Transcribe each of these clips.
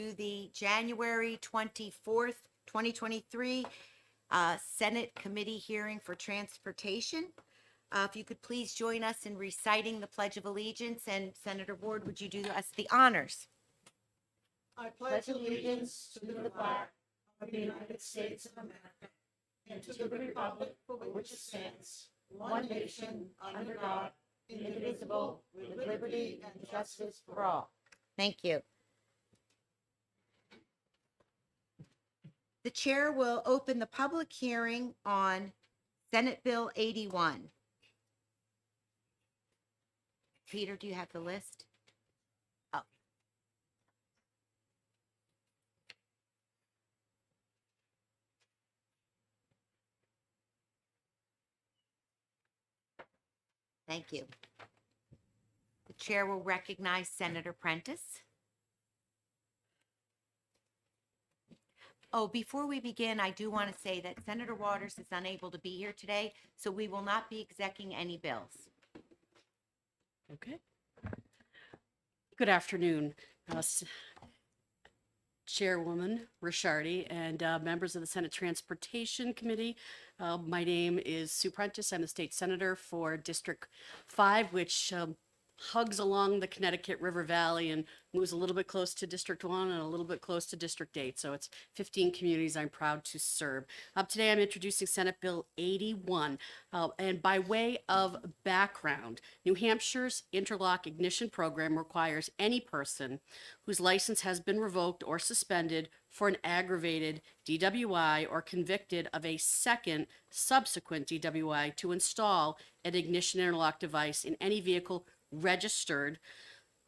to the January 24th, 2023 Senate Committee hearing for Transportation. If you could please join us in reciting the Pledge of Allegiance, and Senator Ward, would you do us the honors? I pledge allegiance to the flag of the United States of America and to the republic for which it stands, one nation, under God, indivisible, with liberty and justice for all. Thank you. The chair will open the public hearing on Senate Bill 81. Peter, do you have the list? Oh. Thank you. The chair will recognize Senator Prentice. Oh, before we begin, I do want to say that Senator Waters is unable to be here today, so we will not be executing any bills. Okay. Good afternoon, Chairwoman Ricciardi and members of the Senate Transportation Committee. My name is Sue Prentice. I'm the state senator for District 5, which hugs along the Connecticut River Valley and moves a little bit close to District 1 and a little bit close to District 8. So it's 15 communities I'm proud to serve. Today I'm introducing Senate Bill 81. And by way of background, New Hampshire's interlock ignition program requires any person whose license has been revoked or suspended for an aggravated DWI or convicted of a second subsequent DWI to install an ignition interlock device in any vehicle registered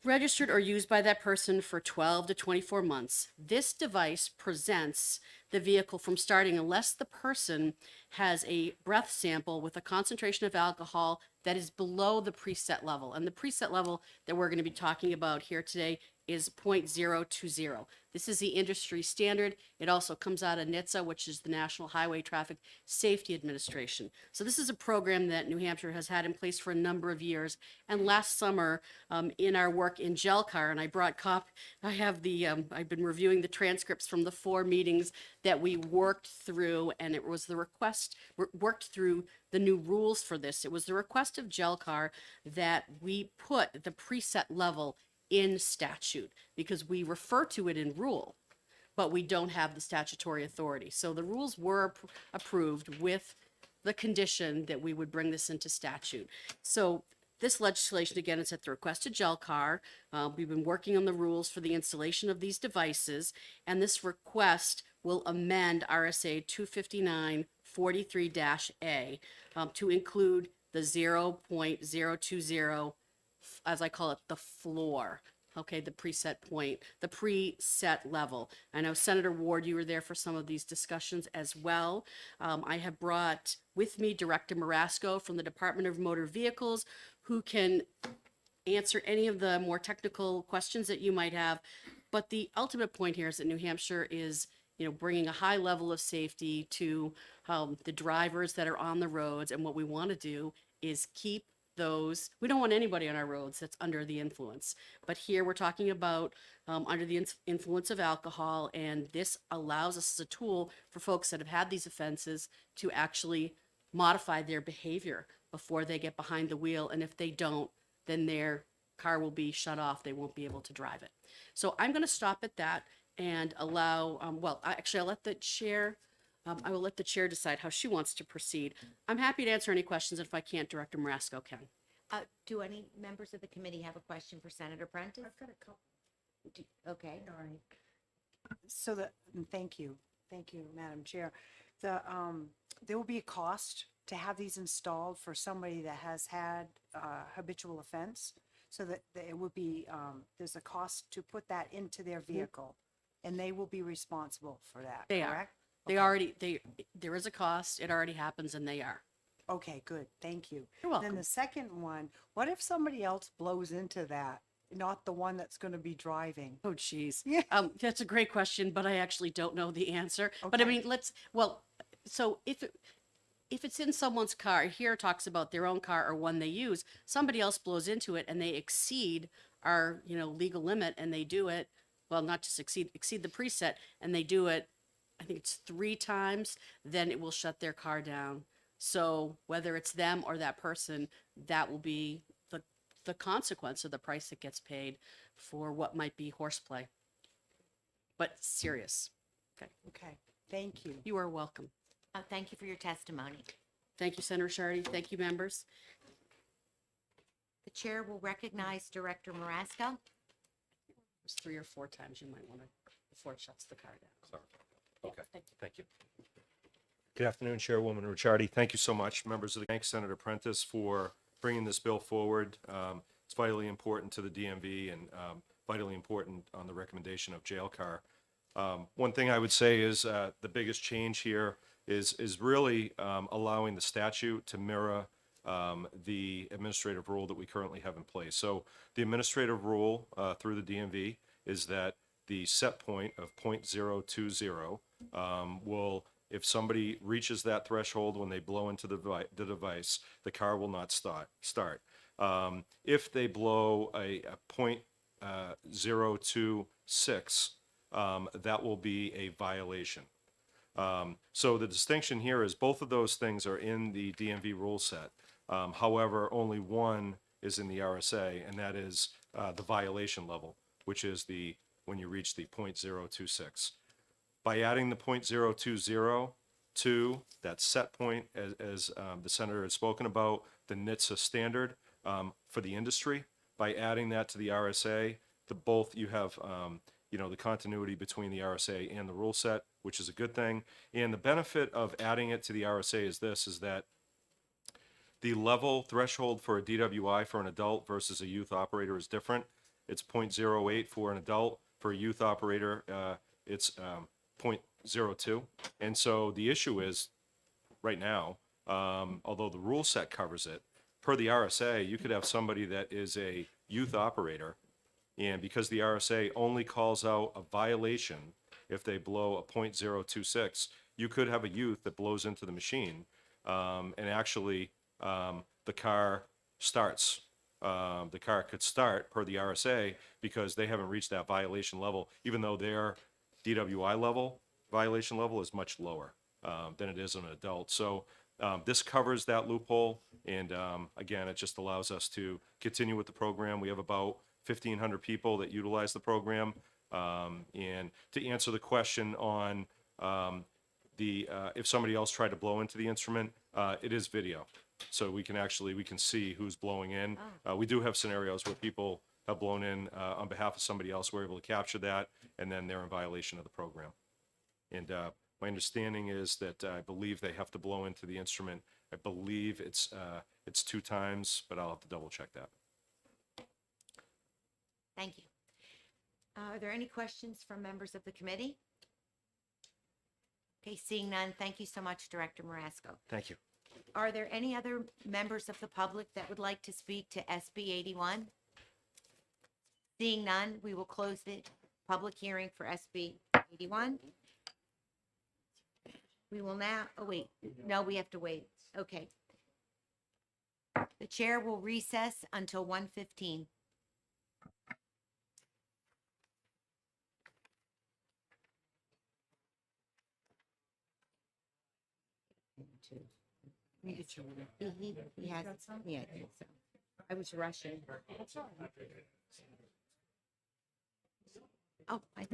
or used by that person for 12 to 24 months. This device prevents the vehicle from starting unless the person has a breath sample with a concentration of alcohol that is below the preset level. And the preset level that we're going to be talking about here today is 0.020. This is the industry standard. It also comes out of NHTSA, which is the National Highway Traffic Safety Administration. So this is a program that New Hampshire has had in place for a number of years. And last summer, in our work in GELCAR, and I brought I've been reviewing the transcripts from the 4 meetings that we worked through, and it was the request, worked through the new rules for this. It was the request of GELCAR that we put the preset level in statute because we refer to it in rule, but we don't have the statutory authority. So the rules were approved with the condition that we would bring this into statute. So this legislation, again, is at the request of GELCAR. We've been working on the rules for the installation of these devices, and this request will amend RSA 259-43-A to include the 0.020, as I call it, the floor. Okay, the preset point, the preset level. I know Senator Ward, you were there for some of these discussions as well. I have brought with me Director Marasco from the Department of Motor Vehicles, who can answer any of the more technical questions that you might have. But the ultimate point here is that New Hampshire is, bringing a high level of safety to the drivers that are on the roads. And what we want to do is keep those. We don't want anybody on our roads that's under the influence. But here we're talking about under the influence of alcohol, and this allows us as a tool for folks that have had these offenses to actually modify their behavior before they get behind the wheel. And if they don't, then their car will be shut off. They won't be able to drive it. So I'm going to stop at that and allow, I'll let the chair, I will let the chair decide how she wants to proceed. I'm happy to answer any questions. If I can't, Director Marasco can. Do any members of the committee have a question for Senator Prentice? I've got a couple. Okay. All right. So thank you, Madam Chair. There will be a cost to have these installed for somebody that has had habitual offense, so that it would be, there's a cost to put that into their vehicle, and they will be responsible for that, They are. correct? There is a cost. It already happens, and they are. Okay, good, thank you. You're welcome. Then the second one, what if somebody else blows into that, not the one that's going to be driving? Oh, geez. Yeah. That's a great question, but I actually don't know the answer. But I Okay. mean, so if it's in someone's car, here it talks about their own car or one they use, somebody else blows into it and they exceed our, legal limit and they do it, well, not just exceed the preset, and they do it, I think it's 3 times, then it will shut their car down. So whether it's them or that person, that will be the consequence of the price that gets paid for what might be horseplay. But serious. Okay. Okay, thank you. You are welcome. Thank you for your testimony. Thank you, Senator Shardy. Thank you, members. The chair will recognize Director Marasco. There's 3 or 4 times you might want to, before it shuts the car down. Sorry. Okay, thank you. Good afternoon, Chairwoman Ricciardi. Thank you so much. Members of the thank Senator Prentice for bringing this bill forward. It's vitally important to the DMV and vitally important on the recommendation of jail car. One thing I would say is the biggest change here is really allowing the statute to mirror the administrative rule that we currently have in place. So the administrative rule through the DMV is that the set point of .020 will, if somebody reaches that threshold when they blow into the device, the car will not start. If they blow a .026, that will be a violation. So the distinction here is both of those things are in the DMV rule set. However, only one is in the RSA, and that is the violation level, which is when you reach the .026. By adding the .020 to that set point, as the senator has spoken about, the NHTSA standard for the industry, by adding that to the RSA, you have the continuity between the RSA and the rule set, which is a good thing. And the benefit of adding it to the RSA is that the level threshold for a DWI for an adult versus a youth operator is different. It's .08 for an adult. For a youth operator, it's .02. And so the issue is, right now, although the rule set covers it, per the RSA, you could have somebody that is a youth operator, and because the RSA only calls out a violation if they blow a .026, you could have a youth that blows into the machine, and actually the car starts. The car could start per the RSA because they haven't reached that violation level, even though their DWI level, violation level, is much lower than it is in an adult. So this covers that loophole, and again, it just allows us to continue with the program. We have about 1,500 people that utilize the program, and to answer the question on if somebody else tried to blow into the instrument, it is video. So we can see who's blowing in. We do have scenarios where people have blown in on behalf of somebody else. We're able to capture that, and then they're in violation of the program. And my understanding is that I believe they have to blow into the instrument. I believe it's 2 times, but I'll have to double check that. Thank you. Are there any questions from members of the committee? Okay, seeing none, thank you so much, Director Marasco. Thank you. Are there any other members of the public that would like to speak to SB 81? Seeing none, we will close the public hearing for SB 81. We will now, oh wait, no, we have to wait. Okay. The chair will recess until 1:15. He has, yeah, I think so. I was rushing. Oh, I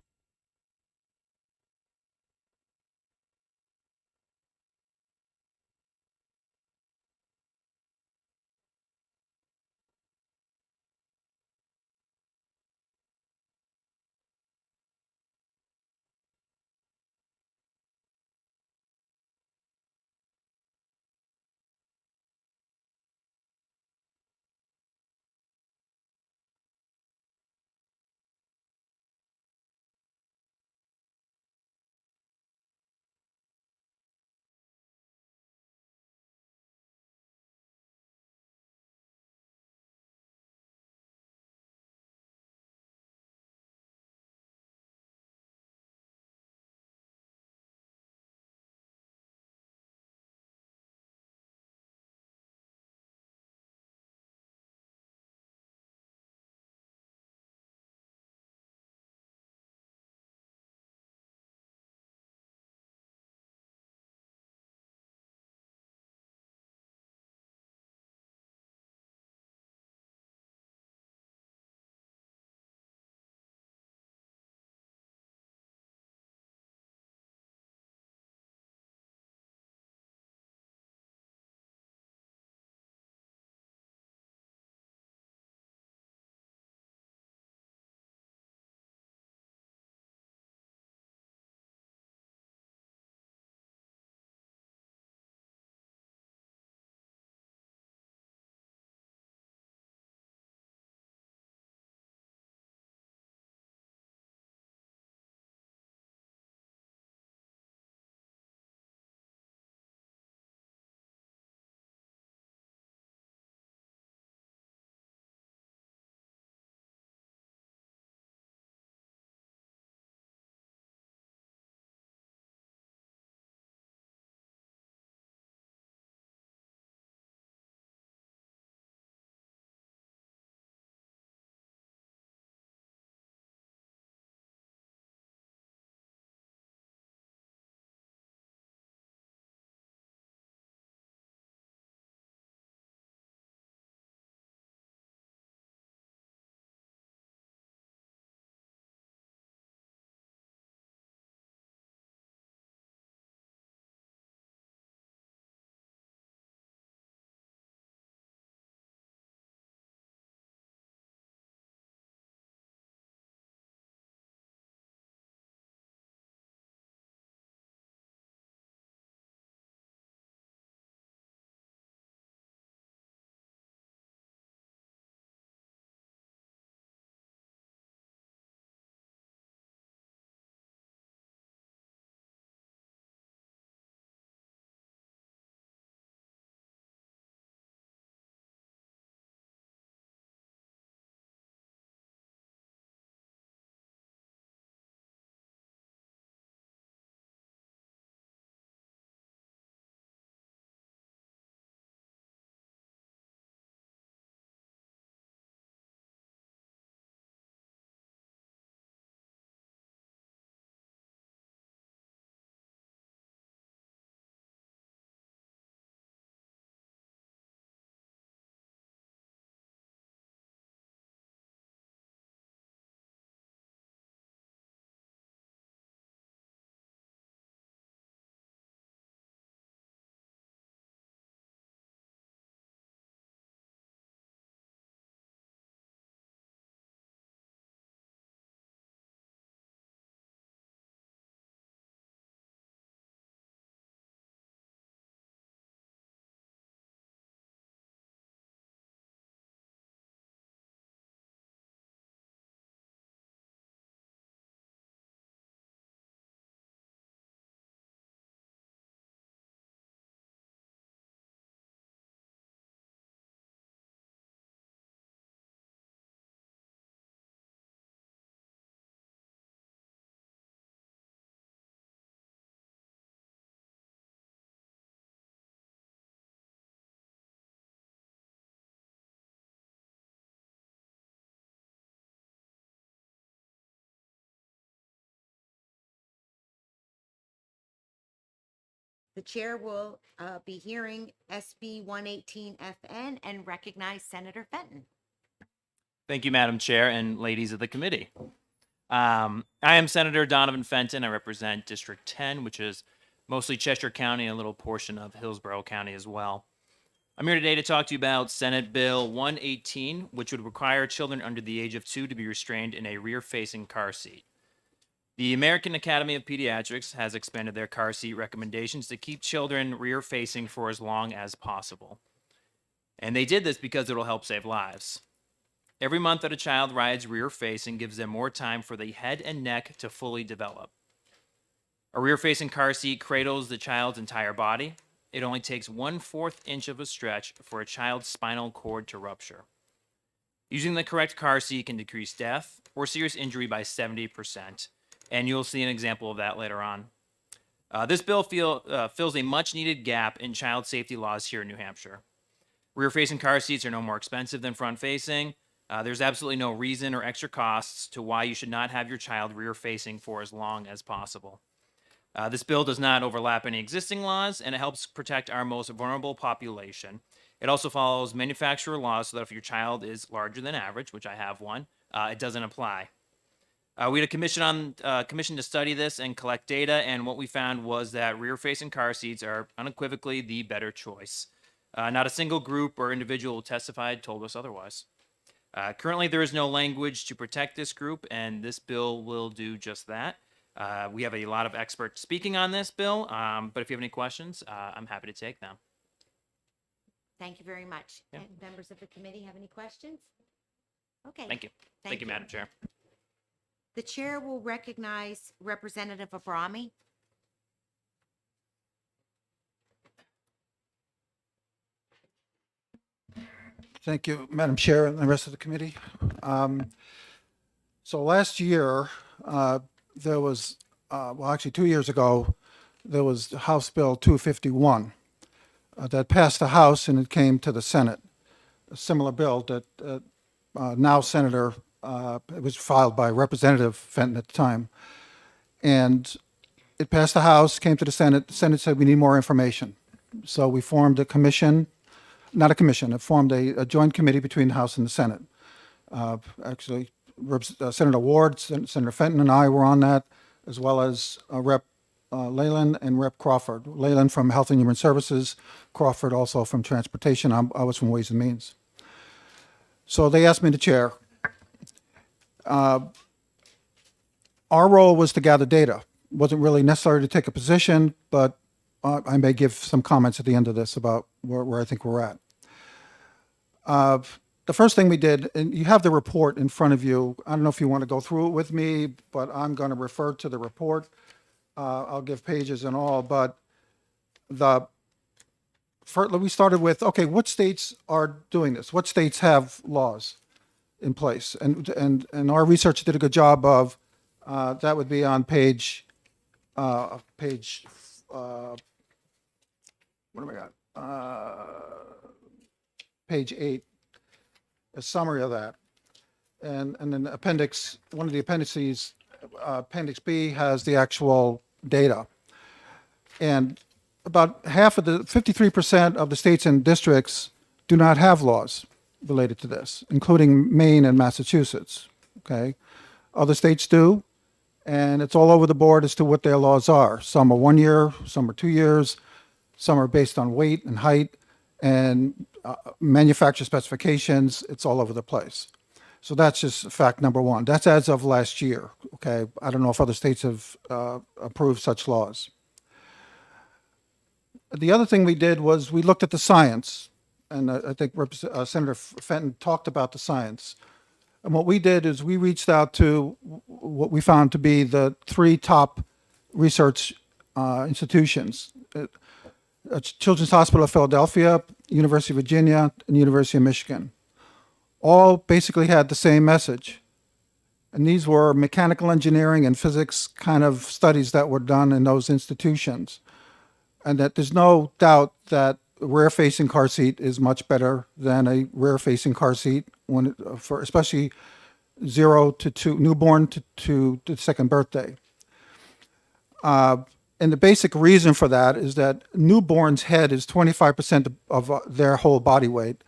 The chair will be hearing SB 118 FN and recognize Senator Fenton. Thank you, Madam Chair and ladies of the committee. I am Senator Donovan Fenton. I represent District 10, which is mostly Cheshire County and a little portion of Hillsborough County as well. I'm here today to talk to you about Senate Bill 118, which would require children under the age of 2 to be restrained in a rear-facing car seat. The American Academy of Pediatrics has expanded their car seat recommendations to keep children rear-facing for as long as possible. And they did this because it'll help save lives. Every month that a child rides rear-facing gives them more time for the head and neck to fully develop. A rear-facing car seat cradles the child's entire body. It only takes 1/4 inch of a stretch for a child's spinal cord to rupture. Using the correct car seat can decrease death or serious injury by 70%, and you'll see an example of that later on. This bill fills a much-needed gap in child safety laws here in New Hampshire. Rear-facing car seats are no more expensive than front-facing. There's absolutely no reason or extra costs to why you should not have your child rear-facing for as long as possible. This bill does not overlap any existing laws, and it helps protect our most vulnerable population. It also follows manufacturer laws so that if your child is larger than average, which I have one, it doesn't apply. We had a commission to study this and collect data, and what we found was that rear-facing car seats are unequivocally the better choice. Not a single group or individual who testified told us otherwise. Currently, there is no language to protect this group, and this bill will do just that. We have a lot of experts speaking on this bill, but if you have any questions, I'm happy to take them. Thank you very much. Yeah. And members of the committee have any questions? Okay. Thank you. Thank you, Madam Chair. The chair will recognize Representative Abrami. Thank you, Madam Chair and the rest of the committee. So last year, there was, well, actually 2 years ago, there was House Bill 251 that passed the House and it came to the Senate. A similar bill that now Senator, it was filed by Representative Fenton at the time. And it passed the House, came to the Senate. The Senate said we need more information. So we formed a commission, not a commission, it formed a joint committee between the House and the Senate. Actually, Senator Ward, Senator Fenton and I were on that, as well as Rep. Leyland and Rep. Crawford. Leyland from Health and Human Services, Crawford also from Transportation. I was from Ways and Means. So they asked me to chair. Our role was to gather data. It wasn't really necessary to take a position, but I may give some comments at the end of this about where I think we're at. The first thing we did, and you have the report in front of you. I don't know if you want to go through it with me, but I'm going to refer to the report. I'll give pages and all, but we started with, okay, what states are doing this? What states have laws in place? And our research did a good job of, that would be on page, what do we got? Page 8, a summary of that. And then appendix, one of the appendices, Appendix B has the actual data. And about half of the, 53% of the states and districts do not have laws related to this, including Maine and Massachusetts, okay? Other states do, and it's all over the board as to what their laws are. Some are 1 year, some are 2 years, some are based on weight and height, and manufacturer specifications. It's all over the place. So that's just fact number one. That's as of last year, okay? I don't know if other states have approved such laws. The other thing we did was we looked at the science, and I think Senator Fenton talked about the science. And what we did is we reached out to what we found to be the 3 top research institutions. Children's Hospital of Philadelphia, University of Virginia, and University of Michigan. All basically had the same message. And these were mechanical engineering and physics kind of studies that were done in those institutions. And that there's no doubt that a rear-facing car seat is much better than a rear-facing car seat when for especially 0 to 2, newborn to the second birthday. And the basic reason for that is that newborns' head is 25% of their whole body weight,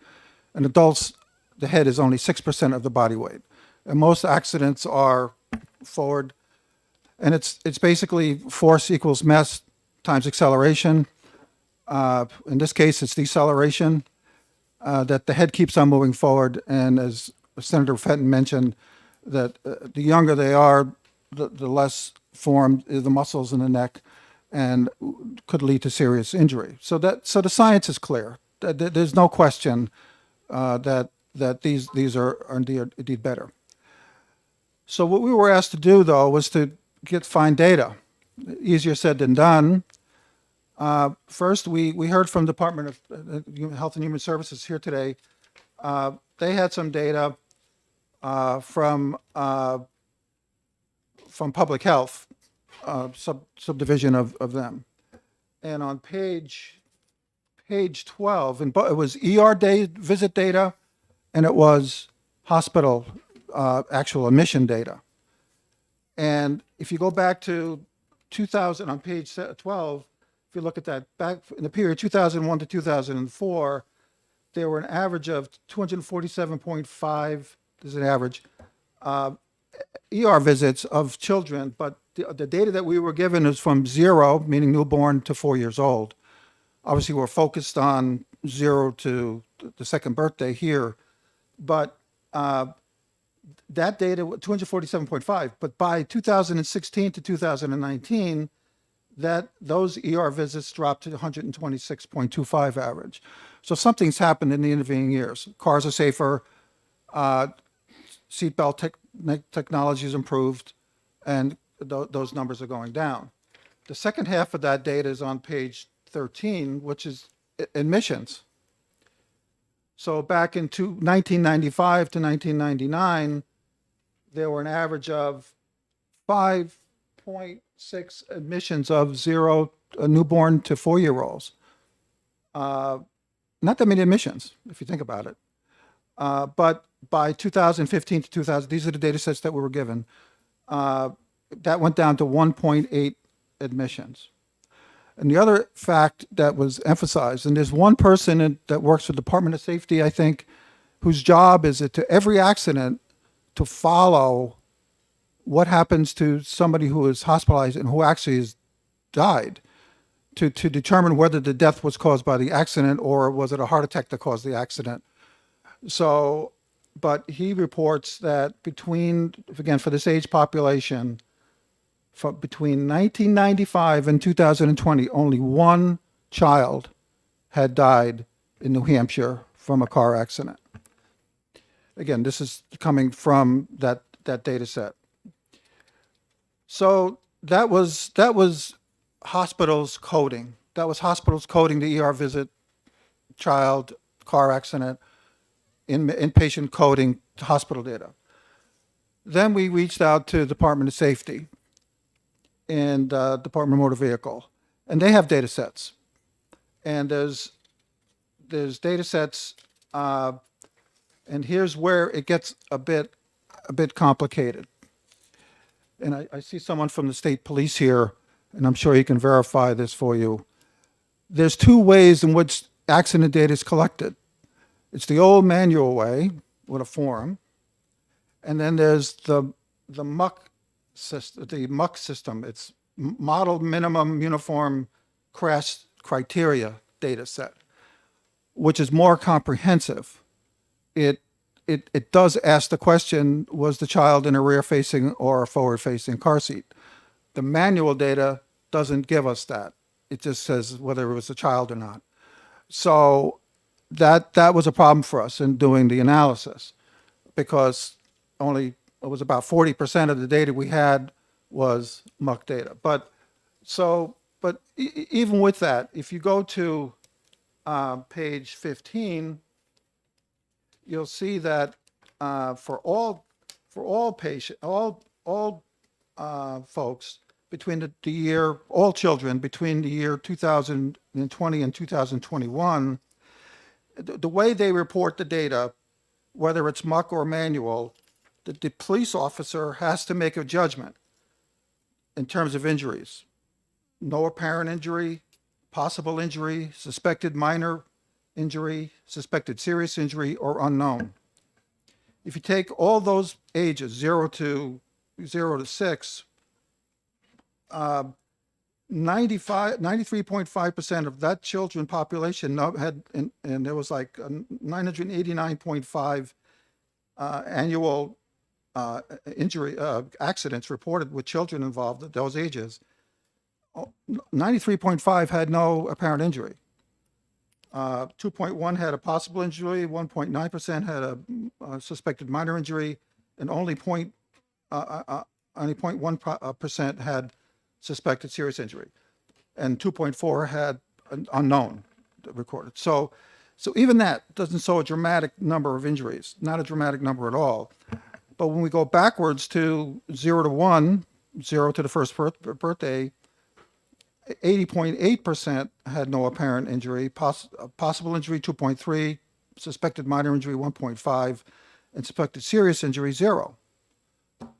and adults, the head is only 6% of the body weight. And most accidents are forward, and it's basically force equals mass times acceleration. In this case, it's deceleration, that the head keeps on moving forward. And as Senator Fenton mentioned, that the younger they are, the less formed is the muscles in the neck, and could lead to serious injury. So the science is clear. There's no question that these are indeed better. So what we were asked to do, though, was to find data. Easier said than done. First, we heard from Department of Health and Human Services here today. They had some data from public health, subdivision of them. And on page 12, and it was ER visit data, and it was hospital actual admission data. And if you go back to 2000 on page 12, if you look at that, back in the period 2001 to 2004, there were an average of 247.5, this is an average, ER visits of children, but the data that we were given is from 0, meaning newborn, to 4 years old. Obviously, we're focused on 0 to the second birthday here, but that data, 247.5, but by 2016 to 2019, those ER visits dropped to 126.25 average. So something's happened in the intervening years. Cars are safer, seatbelt technology is improved, and those numbers are going down. The second half of that data is on page 13, which is admissions. So back in 1995 to 1999, there were an average of 5.6 admissions of 0 newborn to 4-year-olds. Not that many admissions, if you think about it. But by 2015 to 2000, these are the data sets that we were given, that went down to 1.8 admissions. And the other fact that was emphasized, and there's one person that works for the Department of Safety, I think, whose job is it to every accident to follow what happens to somebody who is hospitalized and who actually has died, to determine whether the death was caused by the accident or was it a heart attack that caused the accident. So, but he reports that again, for this age population, between 1995 and 2020, only one child had died in New Hampshire from a car accident. Again, this is coming from that data set. So that was hospitals coding. That was hospitals coding the ER visit, child, car accident, inpatient coding to hospital data. Then we reached out to the Department of Safety and Department of Motor Vehicle, and they have data sets. And there's data sets, and here's where it gets a bit complicated. And I see someone from the state police here, and I'm sure he can verify this for you. There's two ways in which accident data is collected. It's the old manual way with a form, and then there's the MUC system. It's Model Minimum Uniform Crash Criteria data set, which is more comprehensive. It does ask the question, was the child in a rear-facing or a forward-facing car seat? The manual data doesn't give us that. It just says whether it was a child or not. So that was a problem for us in doing the analysis, because it was about 40% of the data we had was MUC data. But even with that, if you go to page 15, you'll see that for all folks between all children between the year 2020 and 2021, the way they report the data, whether it's MUC or manual, the police officer has to make a judgment in terms of injuries. no apparent injury, possible injury, suspected minor injury, suspected serious injury, or unknown. If you take all those ages, 0 to 6, 93.5% of that children population had, and there was like 989.5 annual injury accidents reported with children involved at those ages. 93.5 had no apparent injury. 2.1 had a possible injury, 1.9% had a suspected minor injury, and only 0.1% had suspected serious injury, and 2.4 had an unknown recorded. So even that doesn't show a dramatic number of injuries, not a dramatic number at all. But when we go backwards to 0 to 1, 0 to the first birthday, 80.8% had no apparent injury, possible injury 2.3, suspected minor injury 1.5, and suspected serious injury 0.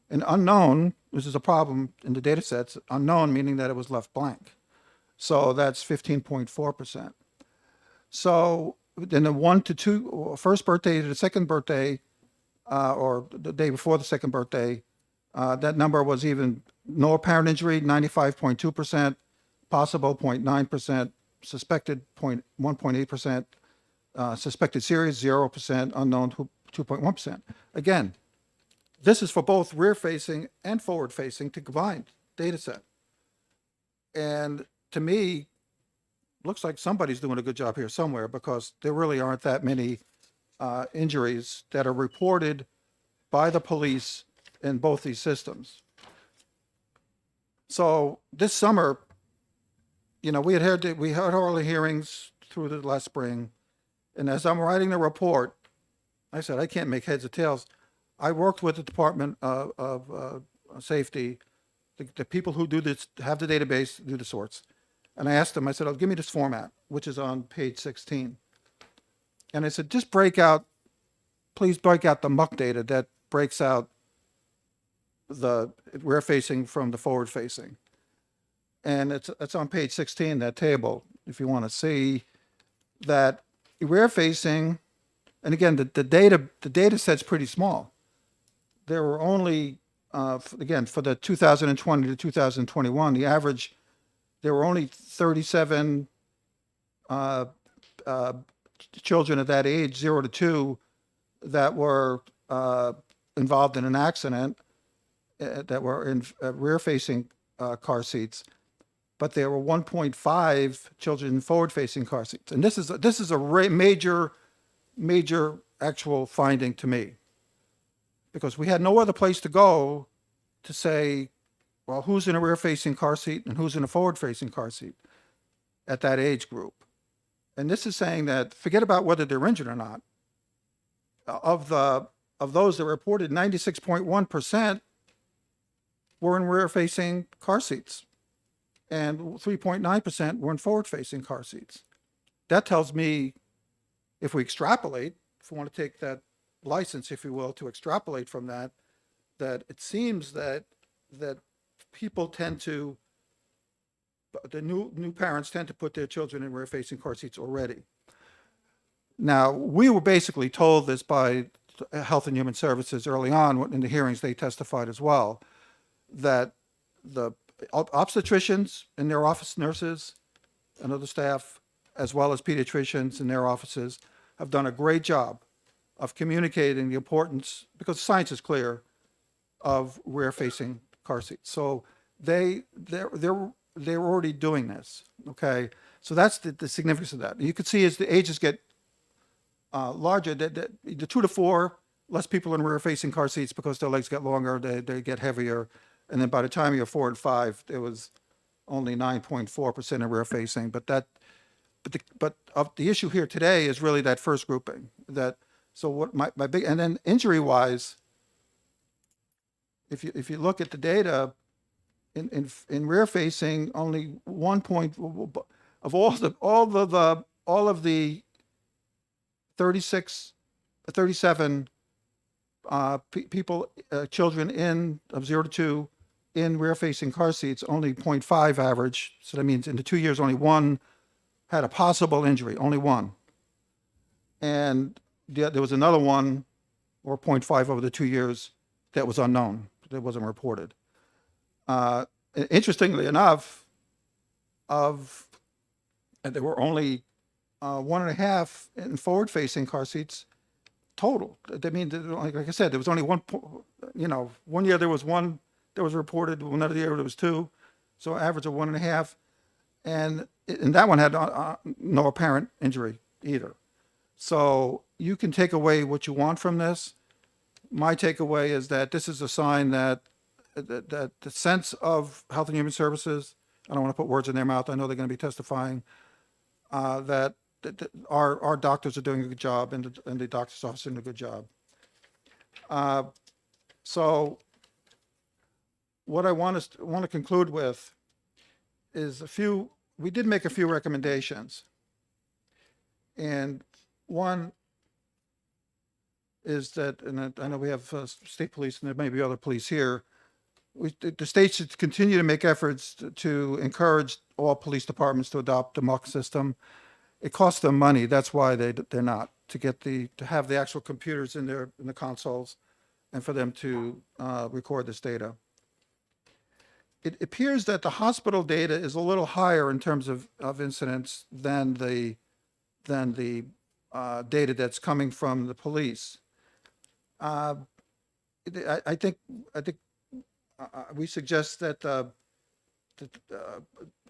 And unknown, this is a problem in the data sets, unknown meaning that it was left blank. So that's 15.4%. So in the 1 to 2, first birthday to the second birthday, or the day before the second birthday, that number was even no apparent injury, 95.2%, possible 0.9%, suspected 1.8%, suspected serious 0%, unknown 2.1%. Again, this is for both rear-facing and forward-facing to combined data set. And to me, looks like somebody's doing a good job here somewhere, because there really aren't that many injuries that are reported by the police in both these systems. So this summer, we had oral hearings through the last spring, and as I'm writing the report, I said, I can't make heads or tails. I worked with the Department of Safety, the people who do this, have the database, do the sorts. And I asked them, I said, give me this format, which is on page 16. And I said, just please break out the muck data that breaks out the rear-facing from the forward-facing. And it's on page 16, that table, if you want to see that rear-facing, and again, the data set's pretty small. There were only, again, for the 2020 to 2021, the average, there were only 37 children at that age, 0 to 2, that were involved in an accident, that were in rear-facing car seats. But there were 1.5 children in forward-facing car seats. And this is a major actual finding to me, because we had no other place to go to say, well, who's in a rear-facing car seat and who's in a forward-facing car seat at that age group. And this is saying that, forget about whether they're injured or not. Of those that reported, 96.1% were in rear-facing car seats, and 3.9% were in forward-facing car seats. That tells me, if we extrapolate, if we want to take that license, if you will, to extrapolate from that, that it seems that people tend to, the new parents tend to put their children in rear-facing car seats already. Now, we were basically told this by Health and Human Services early on in the hearings. They testified as well that the obstetricians and their office nurses and other staff, as well as pediatricians in their offices, have done a great job of communicating the importance, because science is clear, of rear-facing car seats. So they're already doing this. Okay, so that's the significance of that. You can see as the ages get larger, the 2 to 4, less people in rear-facing car seats because their legs get longer, they get heavier, and then by the time you're 4 and 5, there was only 9.4% in rear-facing. But the issue here today is really that first grouping. So what my big, and then injury-wise, if you look at the data, in rear-facing, only 1 point of all of the 37 people, children of 0 to 2 in rear-facing car seats, only 0.5 average. So that means in the 2 years, only one had a possible injury, only one. And there was another one, or 0.5 over the 2 years, that was unknown, that wasn't reported. Interestingly enough, there were only 1.5 in forward-facing car seats total. That means, like I said, there was only one. 1 year there was one that was reported. Another year there was two, so average of 1.5, and that one had no apparent injury either. So you can take away what you want from this. My takeaway is that this is a sign that the sense of Health and Human Services, I don't want to put words in their mouth, I know they're going to be testifying, that our doctors are doing a good job, and the doctor's office is doing a good job. So what I want to conclude with is we did make a few recommendations. And one is that, and I know we have state police and there may be other police here, the state should continue to make efforts to encourage all police departments to adopt the MUC system. It costs them money. That's why they're not, to have the actual computers in the consoles and for them to record this data. It appears that the hospital data is a little higher in terms of incidents than the data that's coming from the police. I think we suggest that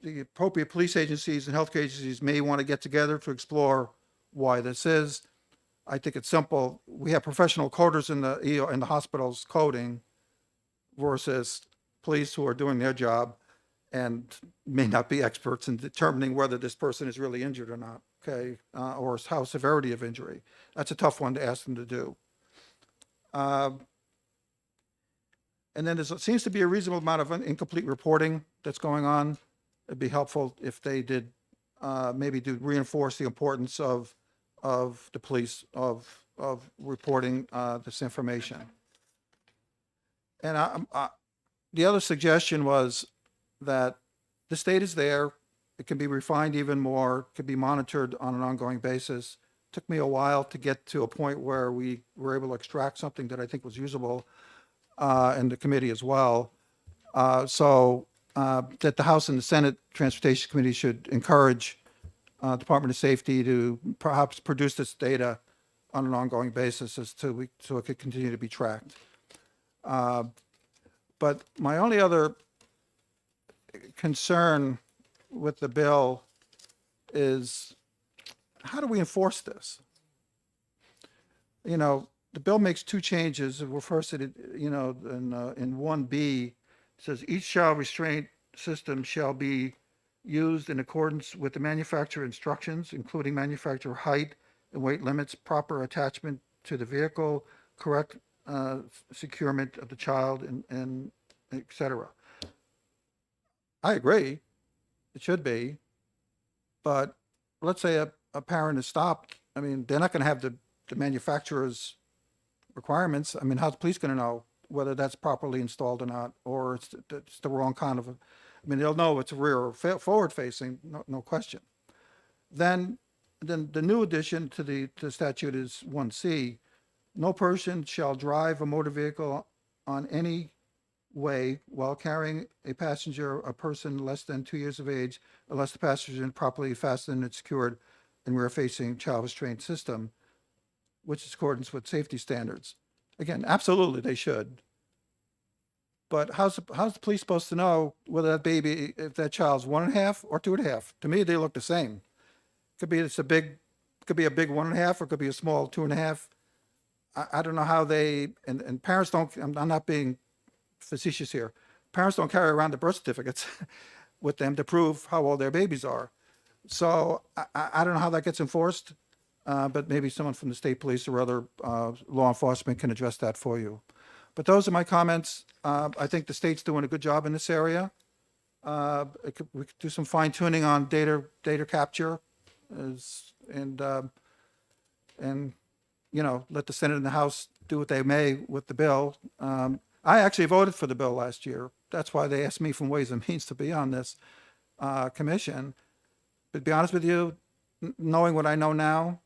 the appropriate police agencies and healthcare agencies may want to get together to explore why this is. I think it's simple. We have professional coders in the hospitals coding versus police who are doing their job and may not be experts in determining whether this person is really injured or not, okay, or how severity of injury. That's a tough one to ask them to do. And then there seems to be a reasonable amount of incomplete reporting that's going on. It'd be helpful if they did maybe reinforce the importance of the police of reporting this information. And the other suggestion was that the state is there. It can be refined even more, could be monitored on an ongoing basis. Took me a while to get to a point where we were able to extract something that I think was usable, and the committee as well. So that the House and the Senate Transportation Committee should encourage Department of Safety to perhaps produce this data on an ongoing basis so it could continue to be tracked. But my only other concern with the bill is, how do we enforce this? The bill makes two changes. Well, first, in 1B, it says each child restraint system shall be used in accordance with the manufacturer instructions, including manufacturer height and weight limits, proper attachment to the vehicle, correct securement of the child, and et cetera. I agree. It should be. But let's say a parent is stopped. I mean, they're not going to have the manufacturer's requirements. I mean, how's the police going to know whether that's properly installed or not, or it's the wrong kind of they'll know it's rear or forward facing, no question. Then the new addition to the statute is 1C. No person shall drive a motor vehicle on any way while carrying a passenger, a person less than 2 years of age, unless the passenger is properly fastened and secured in rear-facing child restraint system, which is in accordance with safety standards. Again, absolutely, they should. But how's the police supposed to know whether if that child's 1.5 or 2.5? To me, they look the same. Could be a big 1.5, or it could be a small 2.5. I don't know how and parents don't. I'm not being facetious here. Parents don't carry around the birth certificates with them to prove how old their babies are. So I don't know how that gets enforced. But maybe someone from the state police or other law enforcement can address that for you. But those are my comments. I think the state's doing a good job in this area. We could do some fine tuning on data capture, and let the Senate and the House do what they may with the bill. I actually voted for the bill last year. that's why they asked me from Ways and Means to be on this commission. But to be honest with you, knowing what I know now,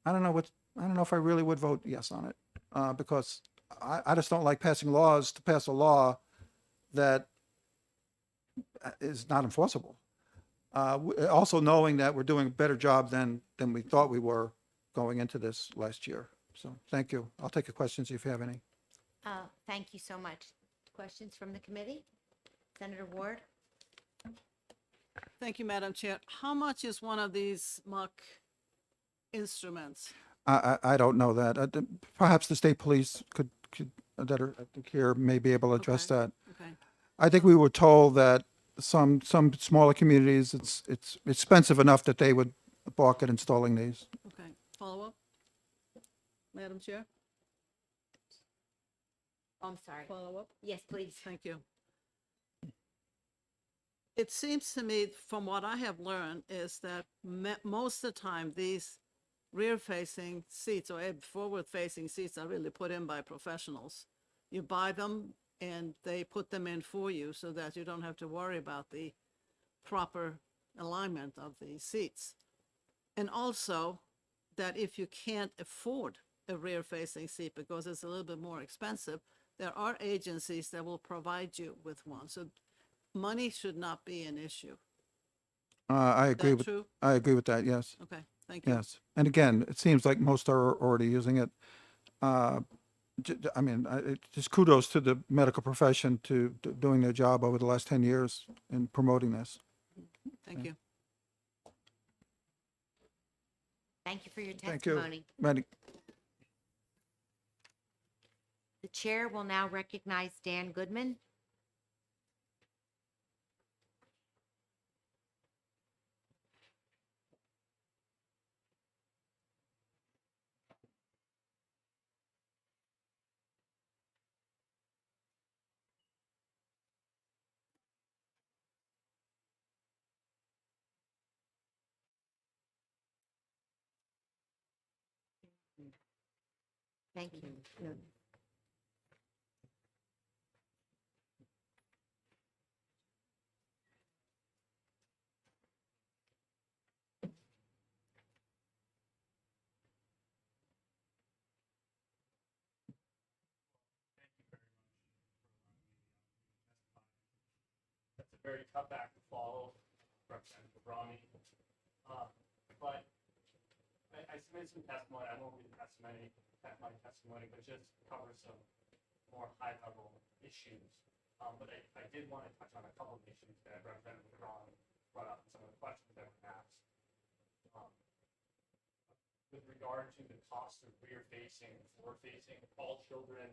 I don't know if I really would vote yes on it, because I just don't like passing laws to pass a law that is not enforceable. Also knowing that we're doing a better job than we thought we were going into this last year. So thank you. I'll take your questions if you have any. Thank you so much. Questions from the committee? Senator Ward? Thank you, Madam Chair. How much is one of these mock instruments? I don't know that. Perhaps the state police could that are I think here may be able to address Okay. that. Okay, I think we were told that some smaller communities, it's expensive enough that they would balk at installing these. okay. Follow up? Madam Chair, Oh, I'm sorry. follow up? Yes, please. Thank you. It seems to me, from what I have learned, is that most of the time, these rear-facing seats or forward-facing seats are really put in by professionals. You buy them and they put them in for you so that you don't have to worry about the proper alignment of the seats. And also that if you can't afford a rear-facing seat because it's a little bit more expensive, there are agencies that will provide you with one. So money should not be an issue. I Is agree that with true? I agree with that. Yes. Okay, thank you. Yes. And again, it seems like most are already using it. I mean, just kudos to the medical profession to doing their job over the last 10 years in promoting this. Thank you. Thank you for your Thank you. testimony. Ready? The chair will now recognize Dan Goodman. Thank you. No. That's a very tough act to follow, Representative Brami. But I submitted some testimony. I won't read my testimony, but just cover some more high-level issues. But I did want to touch on a couple of issues that Representative Brami brought up and some of the questions that were asked. With regard to the cost of rear-facing and forward-facing, all children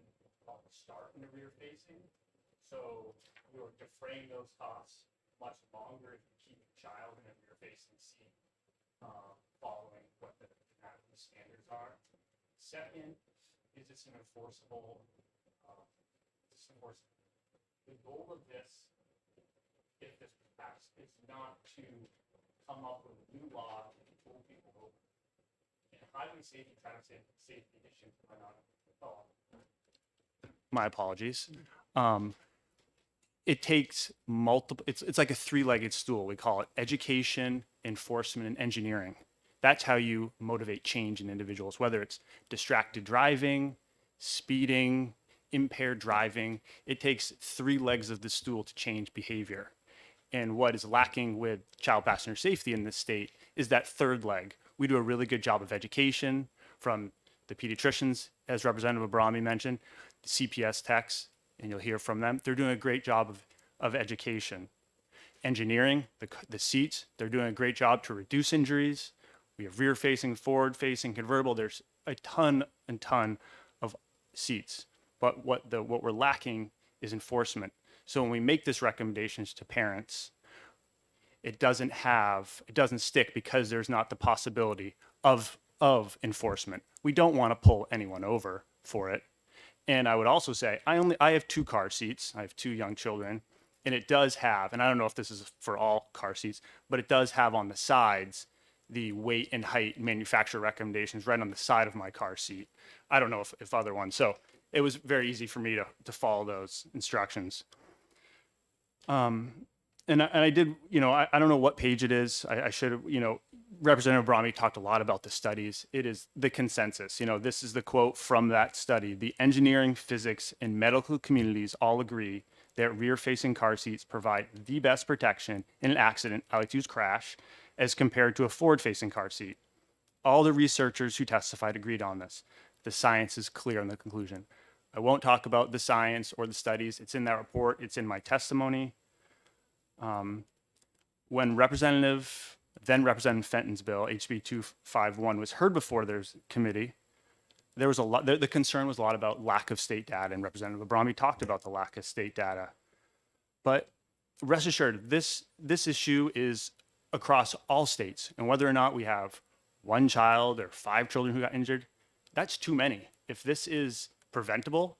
start in the rear-facing. So you're defraying those costs much longer if you keep a child in a rear-facing seat, following what the anatomy standards are. Second, is this an enforceable? The goal of this, if this passed, is not to come up with a new law and pull people over. And highway safety, traffic safety issues are not. My apologies. It takes multiple, it's like a three-legged stool. We call it education, enforcement, and engineering. That's how you motivate change in individuals, whether it's distracted driving, speeding, impaired driving. It takes three legs of the stool to change behavior. And what is lacking with child passenger safety in this state is that third leg. We do a really good job of education from the pediatricians, as Representative Abrami mentioned, the CPS techs, and you'll hear from them. They're doing a great job of education. Engineering, the seats, they're doing a great job to reduce injuries. We have rear-facing, forward-facing, convertible. There's a ton and ton of seats. But what we're lacking is enforcement. So when we make this recommendations to parents, it doesn't stick because there's not the possibility of enforcement. We don't want to pull anyone over for it. And I would also say, I have 2 car seats. I have 2 young children, and it does have, and I don't know if this is for all car seats, but it does have on the sides the weight and height manufacturer recommendations right on the side of my car seat. I don't know if other ones. So it was very easy for me to follow those instructions. And I did, I don't know what page it is. I should have, Representative Brahmi talked a lot about the studies. It is the consensus. This is the quote from that study. The engineering, physics, and medical communities all agree that rear-facing car seats provide the best protection in an accident, I like to use crash, as compared to a forward-facing car seat. All the researchers who testified agreed on this. The science is clear in the conclusion. I won't talk about the science or the studies. It's in that report. It's in my testimony. When then Representative Fenton's bill, HB 251, was heard before there's committee, there was a lot, the concern was a lot about lack of state data, and Representative Abrami talked about the lack of state data. But rest assured, this issue is across all states, and whether or not we have one child or 5 children who got injured, that's too many. If this is preventable,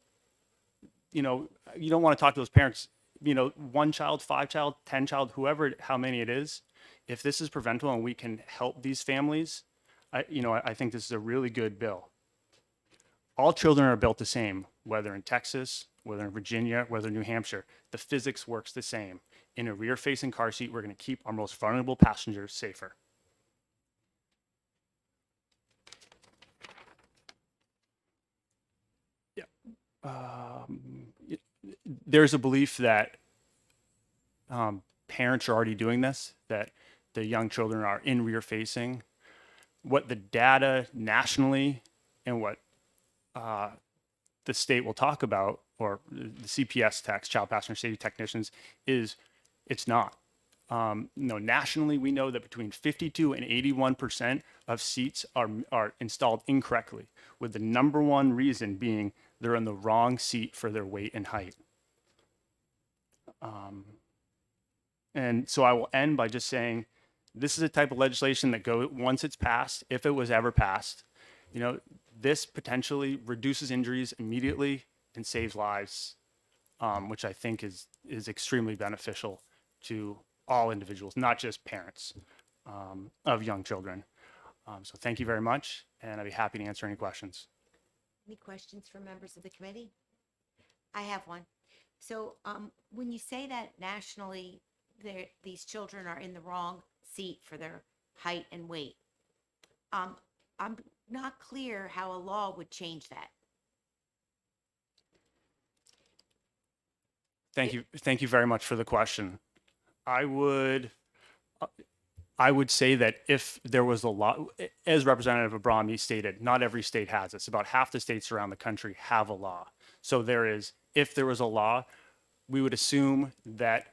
you don't want to talk to those parents, 1 child, 5 child, 10 child, how many it is. If this is preventable and we can help these families, I think this is a really good bill. All children are built the same, whether in Texas, whether in Virginia, whether in New Hampshire. The physics works the same. In a rear-facing car seat, we're going to keep our most vulnerable passengers safer. There's a belief that parents are already doing this, that the young children are in rear facing. What the data nationally and what the state will talk about, or the CPS techs, child passenger safety technicians, is it's not. Nationally, we know that between 52 and 81% of seats are installed incorrectly, with the number one reason being they're in the wrong seat for their weight and height. And so I will end by just saying, this is a type of legislation that once it's passed, if it was ever passed, this potentially reduces injuries immediately and saves lives, which I think is extremely beneficial to all individuals, not just parents of young children. So thank you very much, and I'd be happy to answer any questions. Any questions from members of the committee? I have one. So when you say that nationally, these children are in the wrong seat for their height and weight, I'm not clear how a law would change that. Thank you very much for the question. I would say that if there was a law, as Representative Abrami stated, not every state has this. About half the states around the country have a law. So if there was a law, we would assume that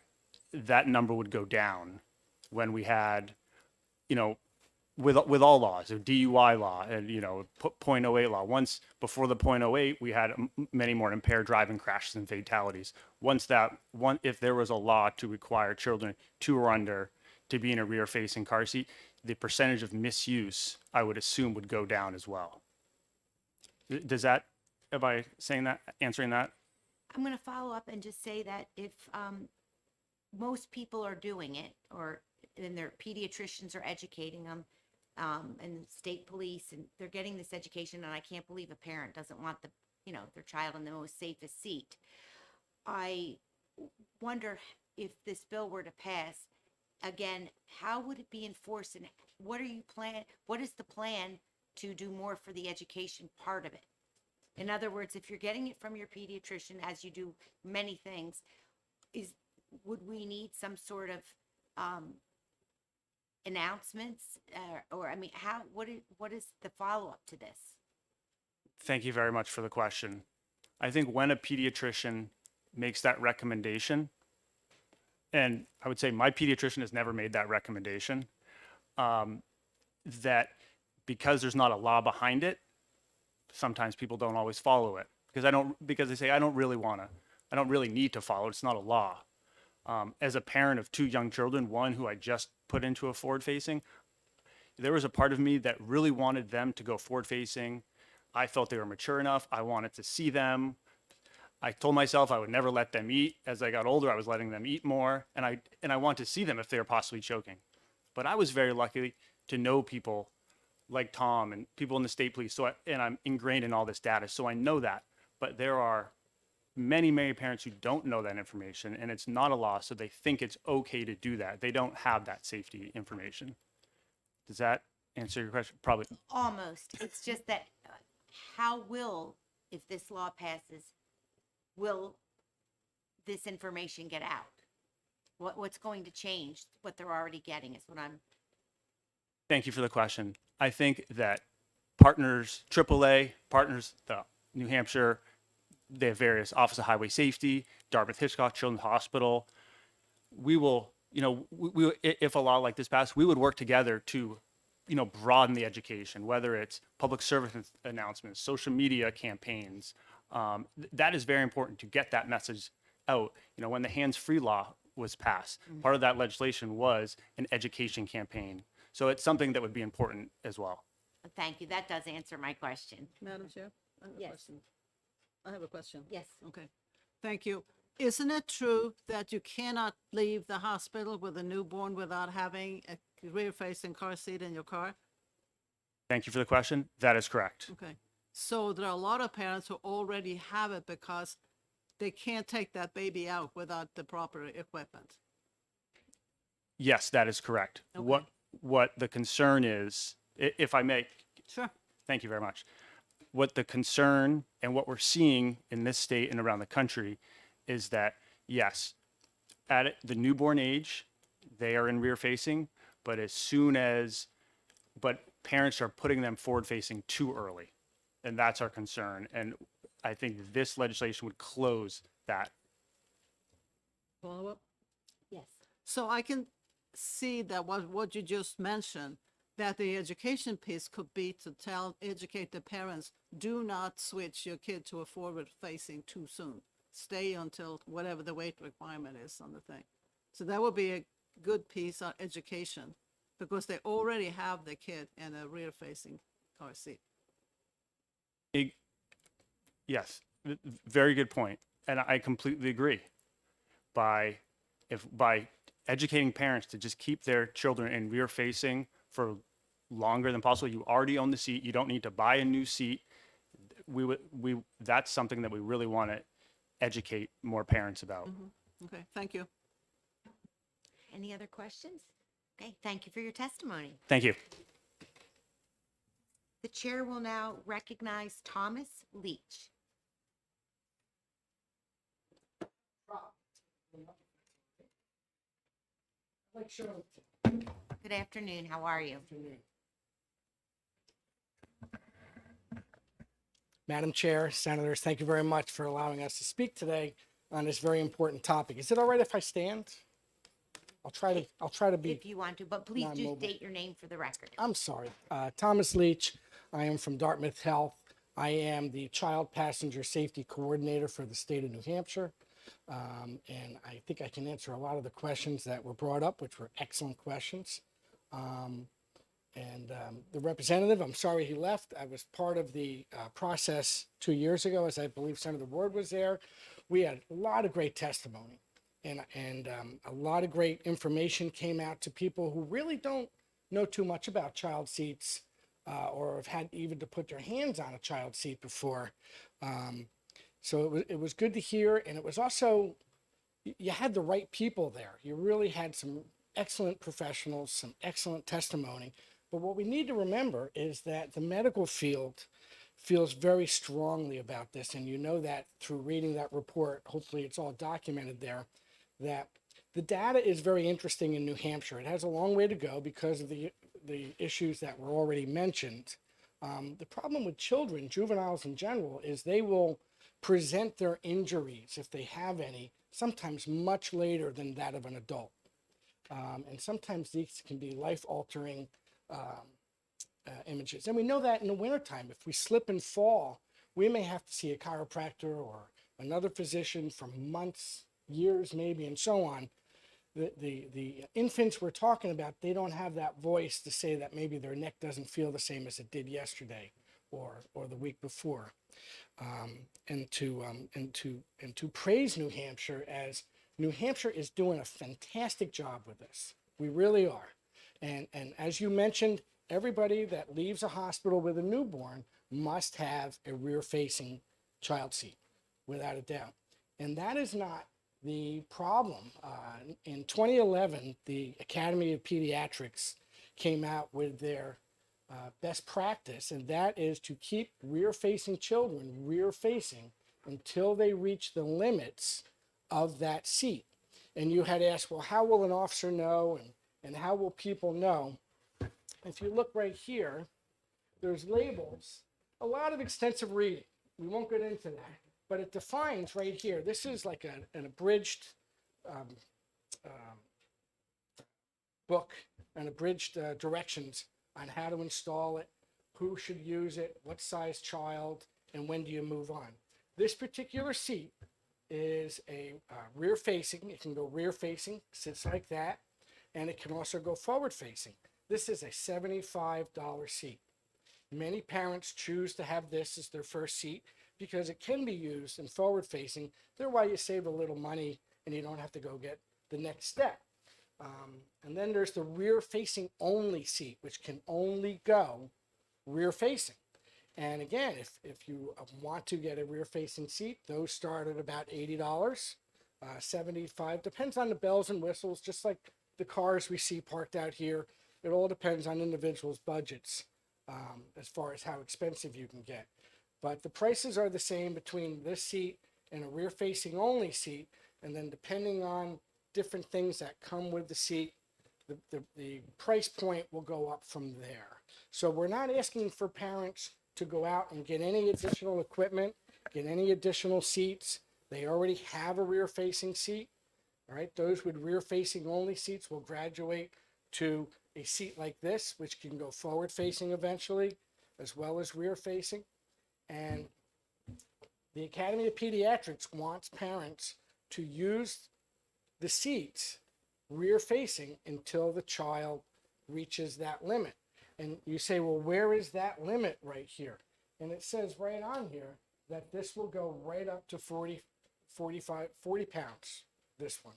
that number would go down when we had, with all laws, a DUI law and, .08 law. Once before the .08, we had many more impaired driving crashes and fatalities. If there was a law to require children 2 or under to be in a rear-facing car seat, the percentage of misuse, I would assume, would go down as well. Am I answering that? I'm going to follow up and just say that if most people are doing it, and their pediatricians are educating them, and the state police, and they're getting this education, and I can't believe a parent doesn't want their child in the most safest seat. I wonder if this bill were to pass, again, how would it be enforced, and what is the plan to do more for the education part of it? In other words, if you're getting it from your pediatrician, as you do many things, would we need some sort of announcements, what is the follow-up to this? Thank you very much for the question. I think when a pediatrician makes that recommendation, and I would say my pediatrician has never made that recommendation, that because there's not a law behind it, sometimes people don't always follow it because they say, I don't really need to follow it. It's not a law. As a parent of 2 young children, one who I just put into a forward-facing, there was a part of me that really wanted them to go forward-facing. I felt they were mature enough. I wanted to see them. I told myself I would never let them eat. As I got older, I was letting them eat more, and I wanted to see them if they were possibly choking. But I was very lucky to know people like Tom and people in the state police. And I'm ingrained in all this data, so I know that. But there are many parents who don't know that information, and it's not a law, so they think it's okay to do that. They don't have that safety information. Does that answer your question? Probably. Almost. It's just that how will, if this law passes, will this information get out? What's going to change? What they're already getting is what I'm, Thank you for the question. I think that partners, AAA, partners, the New Hampshire, they have various Office of Highway Safety, Dartmouth Hitchcock Children's Hospital. We will, if a law like this passed, we would work together to, broaden the education, whether it's public service announcements, social media campaigns. That is very important to get that message out. When the hands-free law was passed, part of that legislation was an education campaign. So it's something that would be important as well. thank you. That does answer my question. Madam Chair, I have a Yes. question. I have a question. Yes. Okay, thank you. Isn't it true that you cannot leave the hospital with a newborn without having a rear-facing car seat in your car? Thank you for the question. That is correct. Okay, so there are a lot of parents who already have it because they can't take that baby out without the proper equipment. Yes, that is correct. Okay. What the concern is, if I may, Sure. thank you very much. What the concern and what we're seeing in this state and around the country is that, yes, at the newborn age, they are in rear facing, but parents are putting them forward facing too early. And that's our concern. And I think this legislation would close that. Follow up? Yes. So I can see that what you just mentioned, that the education piece could be to educate the parents, do not switch your kid to a forward facing too soon. Stay until whatever the weight requirement is on the thing. So that would be a good piece of education because they already have the kid in a rear facing car seat. Yes, very good point. And I completely agree. By educating parents to just keep their children in rear facing for longer than possible, you already own the seat. You don't need to buy a new seat. That's something that we really want to educate more parents about. Okay, thank you. Any other questions? Okay, thank you for your testimony. Thank you. The chair will now recognize Thomas Leach. Good afternoon, how are you? Madam Chair, Senators, thank you very much for allowing us to speak today on this very important topic. Is it all right if I stand? I'll try to be. If you want to, but please do non-mobile. state your name for the record. I'm sorry. Thomas Leach. I am from Dartmouth Health. I am the Child Passenger Safety Coordinator for the state of New Hampshire. And I think I can answer a lot of the questions that were brought up, which were excellent questions. The representative, I'm sorry he left. I was part of the process 2 years ago, as I believe Senator Ward was there. We had a lot of great testimony and a lot of great information came out to people who really don't know too much about child seats or have had even to put their hands on a child seat before. So it was good to hear. And it was also, you had the right people there. You really had some excellent professionals, some excellent testimony. But what we need to remember is that the medical field feels very strongly about this. And you know that through reading that report, hopefully it's all documented there, that the data is very interesting in New Hampshire. It has a long way to go because of the issues that were already mentioned. The problem with children, juveniles in general, is they will present their injuries, if they have any, sometimes much later than that of an adult. And sometimes these can be life-altering images. And we know that in the wintertime, if we slip and fall, we may have to see a chiropractor or another physician for months, years maybe, and so on. The infants we're talking about, they don't have that voice to say that maybe their neck doesn't feel the same as it did yesterday or the week before. And to praise New Hampshire, as New Hampshire is doing a fantastic job with this. We really are. And as you mentioned, everybody that leaves a hospital with a newborn must have a rear-facing child seat, without a doubt. And that is not the problem. In 2011, the Academy of Pediatrics came out with their best practice, and that is to keep rear-facing children rear-facing until they reach the limits of that seat. And you had asked, well, how will an officer know, and how will people know? If you look right here, there's labels, a lot of extensive reading. We won't get into that, but it defines right here. This is like an abridged book, an abridged directions on how to install it, who should use it, what size child, and when do you move on. This particular seat is a rear facing. It can go rear facing, sits like that, and it can also go forward facing. This is a $75 seat. Many parents choose to have this as their first seat because it can be used in forward facing. Thereby you save a little money and you don't have to go get the next step. And then there's the rear facing only seat, which can only go rear facing. And again, if you want to get a rear facing seat, those start at about $80, $75, depends on the bells and whistles, just like the cars we see parked out here. It all depends on individuals' budgets as far as how expensive you can get. But the prices are the same between this seat and a rear facing only seat. And then depending on different things that come with the seat, the price point will go up from there. So we're not asking for parents to go out and get any additional equipment, get any additional seats. They already have a rear facing seat. All right, those with rear facing only seats will graduate to a seat like this, which can go forward facing eventually, as well as rear facing. And the Academy of Pediatrics wants parents to use the seats rear facing until the child reaches that limit. And you say, well, where is that limit right here? And it says right on here that this will go right up to 40 pounds, this one.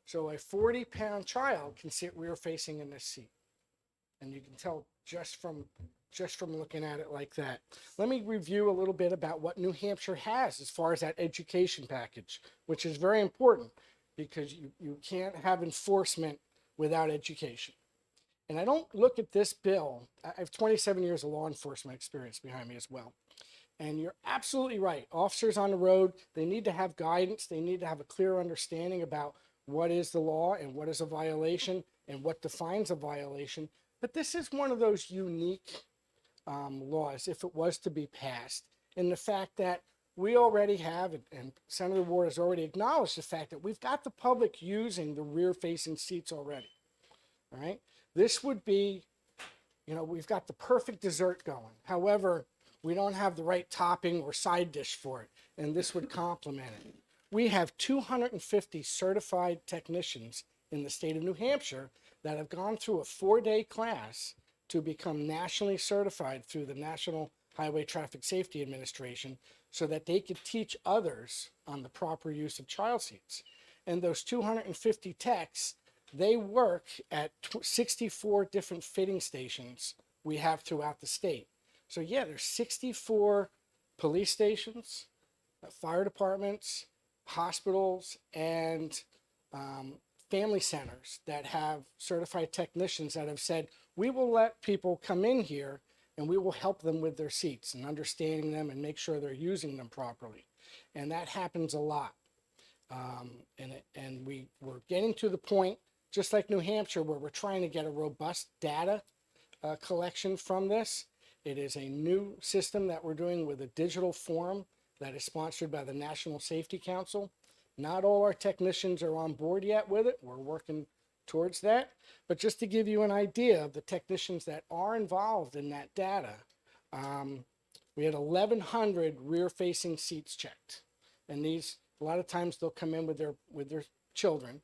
So a 40-pound child can sit rear facing in this seat. And you can tell just from looking at it like that. Let me review a little bit about what New Hampshire has as far as that education package, which is very important because you can't have enforcement without education. And I don't look at this bill. I have 27 years of law enforcement experience behind me as well. And you're absolutely right. Officers on the road, they need to have guidance. They need to have a clear understanding about what is the law and what is a violation and what defines a violation. But this is one of those unique laws, if it was to be passed, in the fact that we already have, and Senator Ward has already acknowledged the fact that we've got the public using the rear-facing seats already. All right, this would be, we've got the perfect dessert going. However, we don't have the right topping or side dish for it, and this would complement it. We have 250 certified technicians in the state of New Hampshire that have gone through a 4-day class to become nationally certified through the National Highway Traffic Safety Administration so that they could teach others on the proper use of child seats. And those 250 techs, they work at 64 different fitting stations we have throughout the state. So yeah, there's 64 police stations, fire departments, hospitals, and family centers that have certified technicians that have said, we will let people come in here and we will help them with their seats and understanding them and make sure they're using them properly. And that happens a lot. And we're getting to the point, just like New Hampshire, where we're trying to get a robust data collection from this. It is a new system that we're doing with a digital form that is sponsored by the National Safety Council. Not all our technicians are on board yet with it. We're working towards that. But just to give you an idea of the technicians that are involved in that data, we had 1,100 rear-facing seats checked. And these, a lot of times they'll come in with their children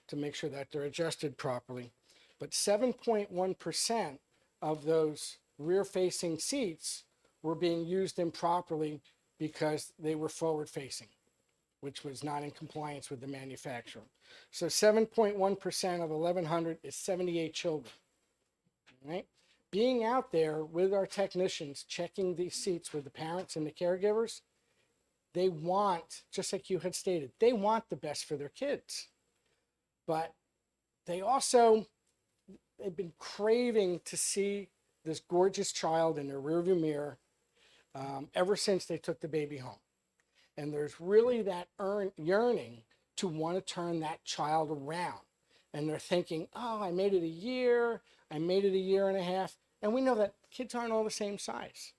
to make sure that they're adjusted properly. But 7.1% of those rear-facing seats were being used improperly because they were forward-facing, which was not in compliance with the manufacturer. So 7.1% of 1,100 is 78 children, right? Being out there with our technicians, checking these seats with the parents and the caregivers, they want, just like you had stated, they want the best for their kids. But they also, they've been craving to see this gorgeous child in their rearview mirror ever since they took the baby home. And there's really that yearning to want to turn that child around. And they're thinking, oh, I made it a year, I made it a year and a half. And we know that kids aren't all the same size.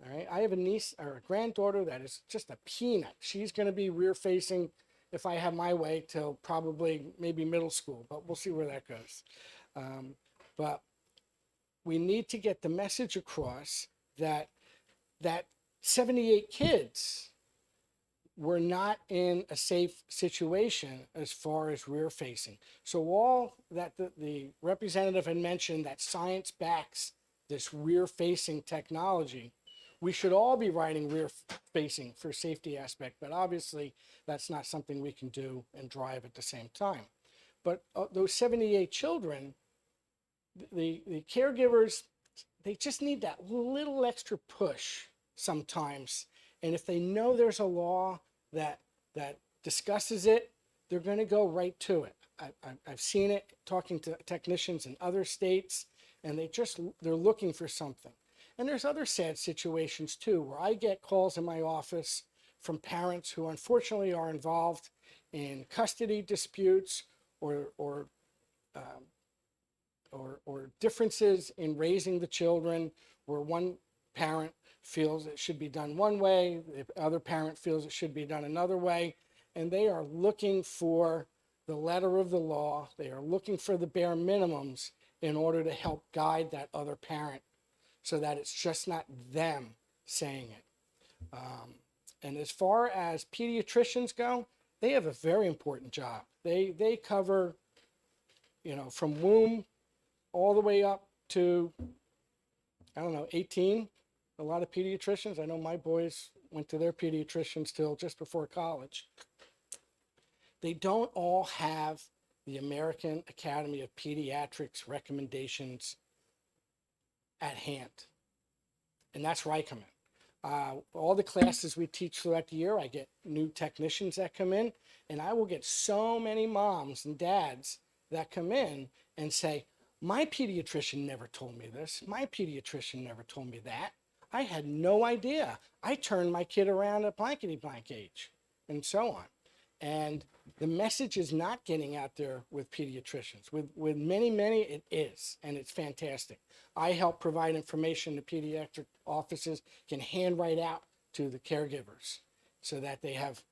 All right. I have a niece or a granddaughter that is just a peanut. She's going to be rear facing, if I have my way, till probably maybe middle school, but we'll see where that goes. But we need to get the message across that 78 kids were not in a safe situation as far as rear facing. So all that the representative had mentioned, that science backs this rear facing technology, we should all be riding rear facing for safety aspect, but obviously that's not something we can do and drive at the same time. But those 78 children, the caregivers, they just need that little extra push sometimes. And if they know there's a law that discusses it, they're going to go right to it. I've seen it talking to technicians in other states, and they're looking for something. And there's other sad situations too, where I get calls in my office from parents who unfortunately are involved in custody disputes or differences in raising the children, where one parent feels it should be done one way, the other parent feels it should be done another way, and they are looking for the letter of the law. They are looking for the bare minimums in order to help guide that other parent so that it's just not them saying it. And as far as pediatricians go, they have a very important job. They cover, from womb all the way up to, 18. A lot of pediatricians. I know my boys went to their pediatricians till just before college. They don't all have the American Academy of Pediatrics recommendations at hand. And that's where I come in. All the classes we teach throughout the year, I get new technicians that come in, and I will get so many moms and dads that come in and say, my pediatrician never told me this. My pediatrician never told me that. I had no idea. I turned my kid around at blankety blank age, and so on. And the message is not getting out there with pediatricians. With many, it is, and it's fantastic. I help provide information the pediatric offices can handwrite out to the caregivers so that they have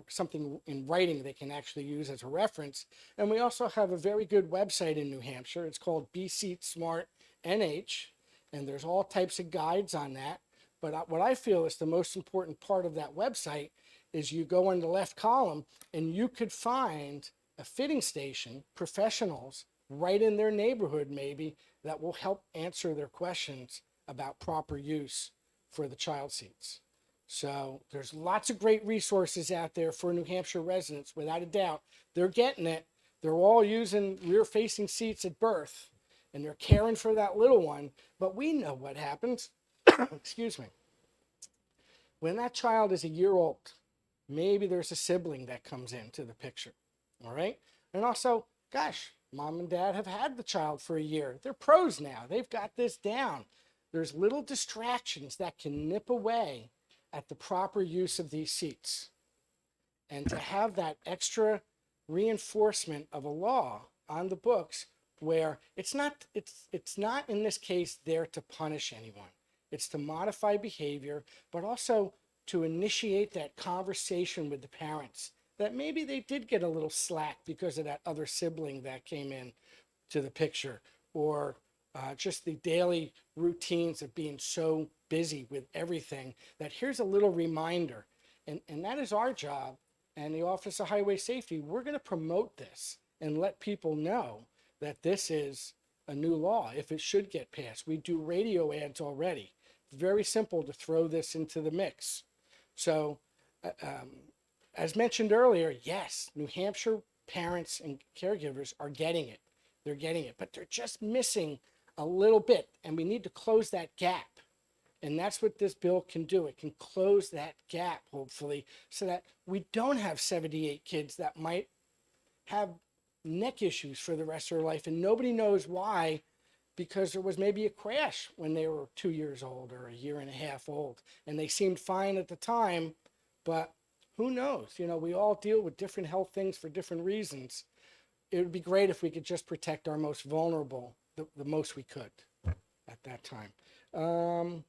something in writing they can actually use as a reference. And we also have a very good website in New Hampshire. It's called BSeat Smart NH, and there's all types of guides on that. But what I feel is the most important part of that website is you go in the left column and you could find a fitting station, professionals right in their neighborhood maybe, that will help answer their questions about proper use for the child seats. So there's lots of great resources out there for New Hampshire residents, without a doubt. They're getting it. They're all using rear-facing seats at birth, and they're caring for that little one. But we know what happens, excuse me, when that child is a year old. Maybe there's a sibling that comes into the picture, all right? And also, gosh, mom and dad have had the child for a year. They're pros now. They've got this down. There's little distractions that can nip away at the proper use of these seats. And to have that extra reinforcement of a law on the books where it's not in this case there to punish anyone. It's to modify behavior, but also to initiate that conversation with the parents that maybe they did get a little slack because of that other sibling that came in to the picture, or just the daily routines of being so busy with everything, that here's a little reminder. And that is our job, and the Office of Highway Safety. We're going to promote this and let people know that this is a new law if it should get passed. We do radio ads already. Very simple to throw this into the mix. So, as mentioned earlier, yes, New Hampshire parents and caregivers are getting it. They're getting it, but they're just missing a little bit, and we need to close that gap. And that's what this bill can do. It can close that gap, hopefully, so that we don't have 78 kids that might have neck issues for the rest of their life. And nobody knows why, because there was maybe a crash when they were 2 years old or a year and a half old. And they seemed fine at the time, but who knows? You know, we all deal with different health things for different reasons. It would be great if we could just protect our most vulnerable the most we could at that time. And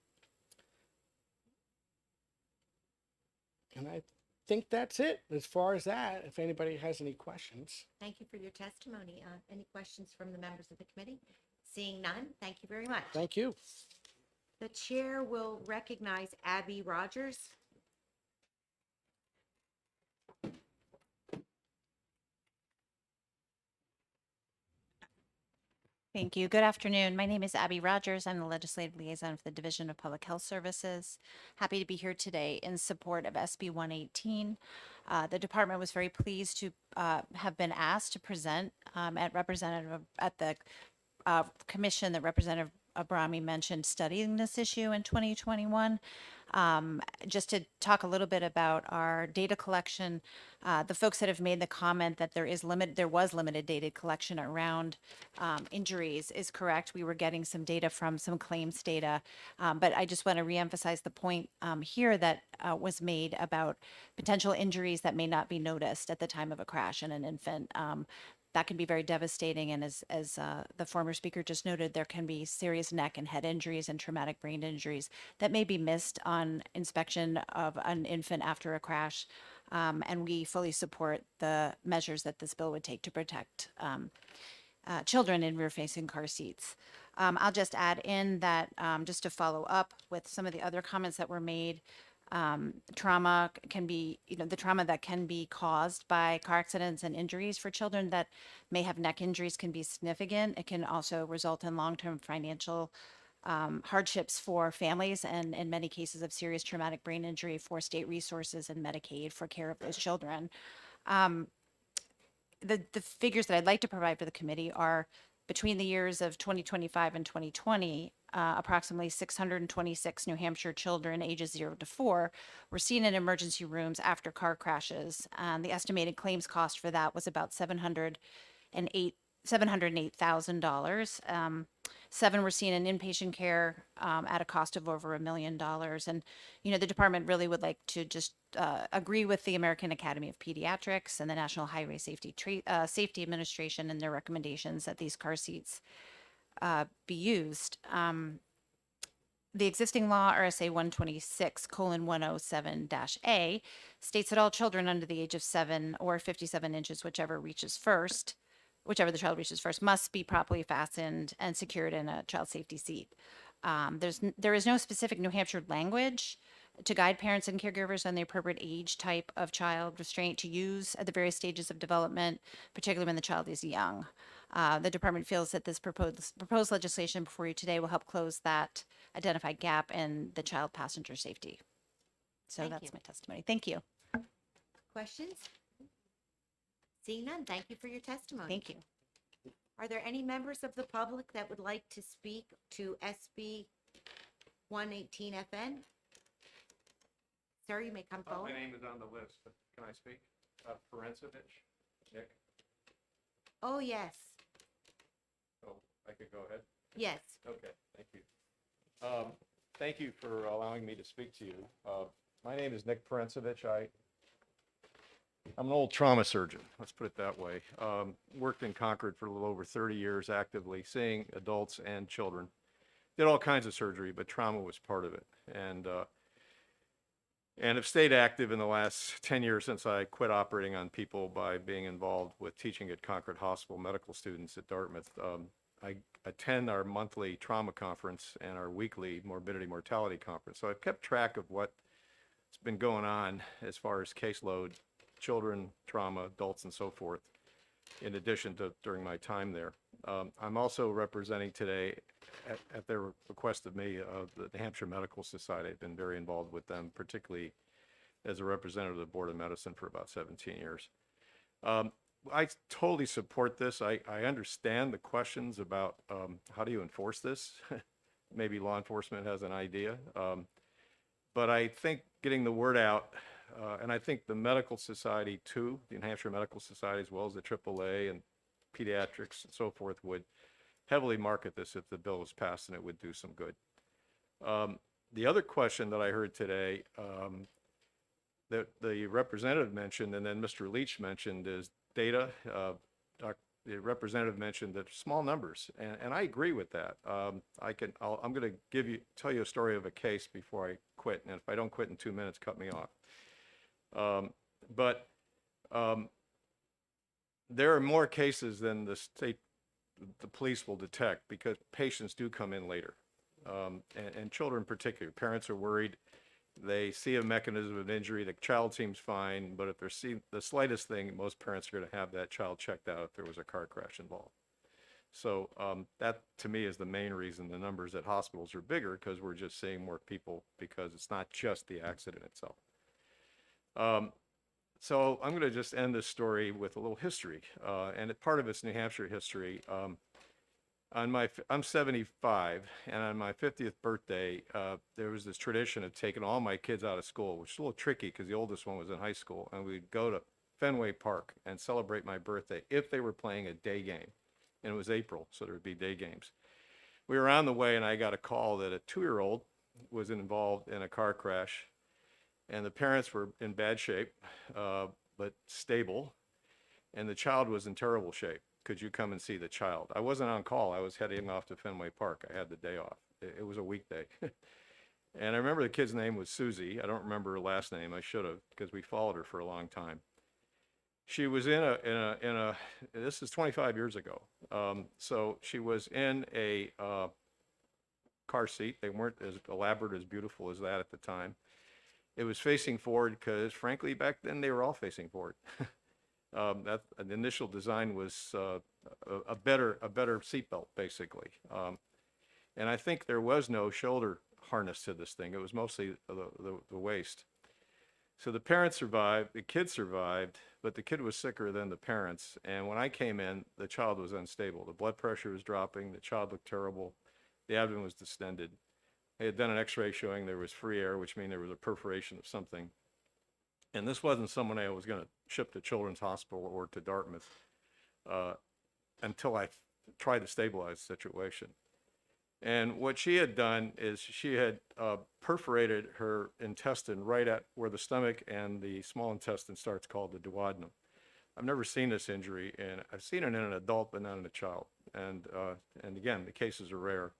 I think that's it as far as that, if anybody has any questions. Thank you for your testimony. Any questions from the members of the committee? Seeing none, thank you very much. Thank you. The chair will recognize Abby Rogers. Thank you. Good afternoon. My name is Abby Rogers. I'm the Legislative Liaison for the Division of Public Health Services. Happy to be here today in support of SB 118. The department was very pleased to have been asked to present at the commission that Representative Abrami mentioned studying this issue in 2021. Just to talk a little bit about our data collection, the folks that have made the comment that there was limited data collection around injuries is correct. We were getting some data from some claims data, but I just want to reemphasize the point here that was made about potential injuries that may not be noticed at the time of a crash in an infant. That can be very devastating. And as the former speaker just noted, there can be serious neck and head injuries and traumatic brain injuries that may be missed on inspection of an infant after a crash. And we fully support the measures that this bill would take to protect children in rear-facing car seats. I'll just add in that just to follow up with some of the other comments that were made, trauma can be, the trauma that can be caused by car accidents and injuries for children that may have neck injuries can be significant. It can also result in long-term financial hardships for families and in many cases of serious traumatic brain injury for state resources and Medicaid for care of those children. The figures that I'd like to provide for the committee are between the years of 2025 and 2020, approximately 626 New Hampshire children ages 0 to 4 were seen in emergency rooms after car crashes. And the estimated claims cost for that was about $708,000. 7 were seen in inpatient care at a cost of over $1 million. And, the department really would like to just agree with the American Academy of Pediatrics and the National Highway Safety Administration and their recommendations that these car seats be used. The existing law, RSA 126:107-A, states that all children under the age of 7 or 57 inches, whichever the child reaches first, must be properly fastened and secured in a child safety seat. There is no specific New Hampshire language to guide parents and caregivers on the appropriate age type of child restraint to use at the various stages of development, particularly when the child is young. The department feels that this proposed legislation before you today will help close that identified gap in the child passenger safety. So Thank that's you. my testimony. Thank you. Questions? Seeing none, thank you for your testimony. Thank you. Are there any members of the public that would like to speak to SB 118 FN? Sir, you may come forward. My name is on the list, but can I speak? Ferencovich, Nick, Oh, yes, oh, I could go ahead? yes. Okay, thank you. Thank you for allowing me to speak to you. My name is Nick Ferencovich. I'm an old trauma surgeon, let's put it that way. Worked in Concord for a little over 30 years actively, seeing adults and children. Did all kinds of surgery, but trauma was part of it. And have stayed active in the last 10 years since I quit operating on people by being involved with teaching at Concord Hospital medical students at Dartmouth. I attend our monthly trauma conference and our weekly morbidity mortality conference. So I've kept track of what's been going on as far as caseload, children, trauma, adults, and so forth, in addition to during my time there. I'm also representing today, at their request of me, the New Hampshire Medical Society. I've been very involved with them, particularly as a representative of the Board of Medicine for about 17 years. I totally support this. I understand the questions about how do you enforce this? maybe law enforcement has an idea. But I think getting the word out, and I think the medical society too, the New Hampshire Medical Society, as well as the AAA and pediatrics and so forth, would heavily market this if the bill was passed, and it would do some good. The other question that I heard today, that the representative mentioned, and then Mr. Leach mentioned, is data. The representative mentioned that small numbers, and I agree with that. I'm going to tell you a story of a case before I quit, and if I don't quit in 2 minutes, cut me off. There are more cases than the police will detect, because patients do come in later, and children in particular. Parents are worried. They see a mechanism of injury, the child seems fine, but if they're seeing the slightest thing, most parents are going to have that child checked out if there was a car crash involved. So that, to me, is the main reason the numbers at hospitals are bigger, because we're just seeing more people, because it's not just the accident itself. So I'm going to just end this story with a little history, and part of it's New Hampshire history. I'm 75, and on my 50th birthday, there was this tradition of taking all my kids out of school, which is a little tricky because the oldest one was in high school, and we'd go to Fenway Park and celebrate my birthday if they were playing a day game. And it was April, so there would be day games. We were on the way, and I got a call that a 2-year-old was involved in a car crash, and the parents were in bad shape, but stable, and the child was in terrible shape. Could you come and see the child? I wasn't on call. I was heading off to Fenway Park. I had the day off. It was a weekday. And I remember the kid's name was Susie. I don't remember her last name. I should have, because we followed her for a long time. She was this is 25 years ago. So she was in a car seat. They weren't as elaborate, as beautiful as that at the time. It was facing forward because, frankly, back then they were all facing forward. The initial design was a better seatbelt, basically. And I think there was no shoulder harness to this thing. It was mostly the waist. So the parents survived, the kid survived, but the kid was sicker than the parents. And when I came in, the child was unstable. The blood pressure was dropping. The child looked terrible. The abdomen was distended. They had done an x-ray showing there was free air, which means there was a perforation of something. And this wasn't someone I was going to ship to Children's Hospital or to Dartmouth until I tried to stabilize the situation. And what she had done is she had perforated her intestine right at where the stomach and the small intestine starts, called the duodenum. I've never seen this injury, and I've seen it in an adult, but not in a child. And again, the cases are rare.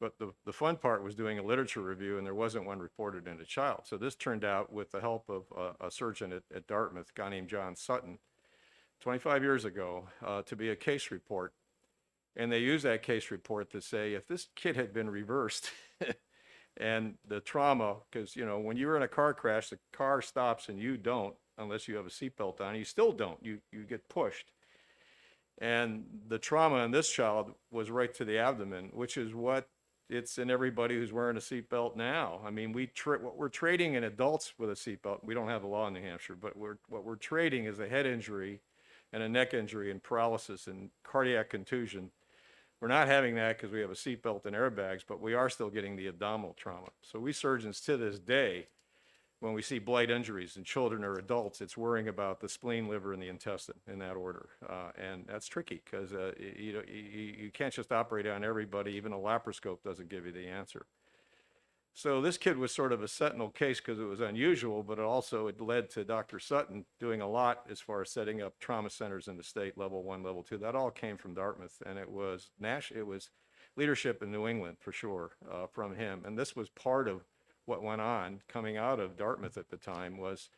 But the fun part was doing a literature review, and there wasn't one reported in a child. So this turned out, with the help of a surgeon at Dartmouth, a guy named John Sutton, 25 years ago, to be a case report. And they used that case report to say, if this kid had been reversed and the trauma, because, you know, when you're in a car crash, the car stops and you don't, unless you have a seatbelt on, you still don't, you get pushed. And the trauma in this child was right to the abdomen, which is what it's in everybody who's wearing a seatbelt now. I mean, what we're trading in adults with a seatbelt, we don't have a law in New Hampshire, but what we're trading is a head injury and a neck injury and paralysis and cardiac contusion. We're not having that because we have a seatbelt and airbags, but we are still getting the abdominal trauma. So we surgeons, to this day, when we see blight injuries in children or adults, it's worrying about the spleen, liver, and the intestine in that order. And that's tricky because you can't just operate on everybody. Even a laparoscope doesn't give you the answer. So this kid was sort of a sentinel case because it was unusual, but it led to Dr. Sutton doing a lot as far as setting up trauma centers in the state, level 1, level 2. That all came from Dartmouth, and it was leadership in New England for sure from him. And this was part of what went on coming out of Dartmouth at the time, was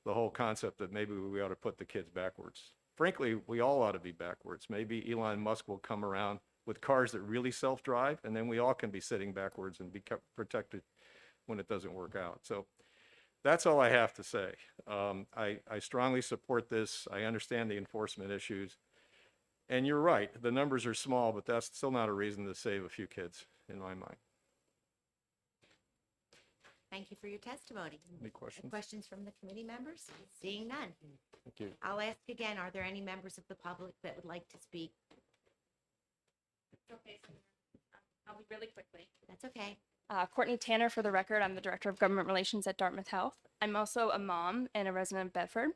the whole concept that maybe we ought to put the kids backwards. Frankly, we all ought to be backwards. Maybe Elon Musk will come around with cars that really self-drive, and then we all can be sitting backwards and be protected when it doesn't work out. So that's all I have to say. I strongly support this. I understand the enforcement issues. And you're right, the numbers are small, but that's still not a reason to save a few kids, in my mind. Thank you for your testimony. Any questions? Questions from the committee members? Seeing none. Thank you. I'll ask again, are there any members of the public that would like to speak? Okay, so I'll be really quickly. That's okay. Courtney Tanner, for the record, I'm the Director of Government Relations at Dartmouth Health. I'm also a mom and a resident of Bedford.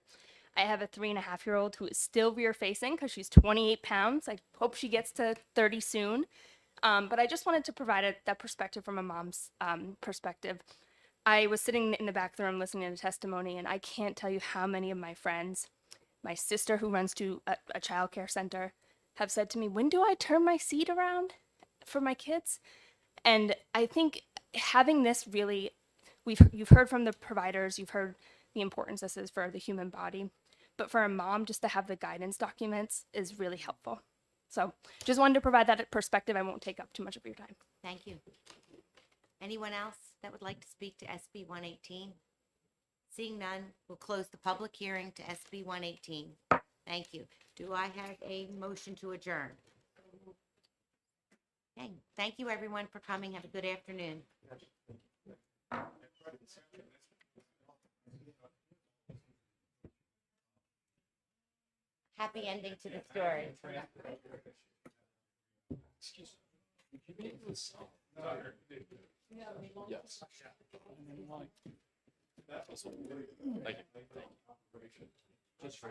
I have a 3.5-year-old who is still rear facing because she's 28 pounds. I hope she gets to 30 soon. But I just wanted to provide that perspective from a mom's perspective. I was sitting in the back of the room listening to the testimony, and I can't tell you how many of my friends, my sister who runs to a child care center, have said to me, when do I turn my seat around for my kids? And I think having this really, you've heard from the providers, you've heard the importance this is for the human body, but for a mom just to have the guidance documents is really helpful. So just wanted to provide that perspective. I won't take up too much of your time. Thank you. Anyone else that would like to speak to SB 118? Seeing none, we'll close the public hearing to SB 118. Thank you. Do I have a motion to adjourn? Okay, thank you everyone for coming. Have a good afternoon. Happy ending to the story. Just for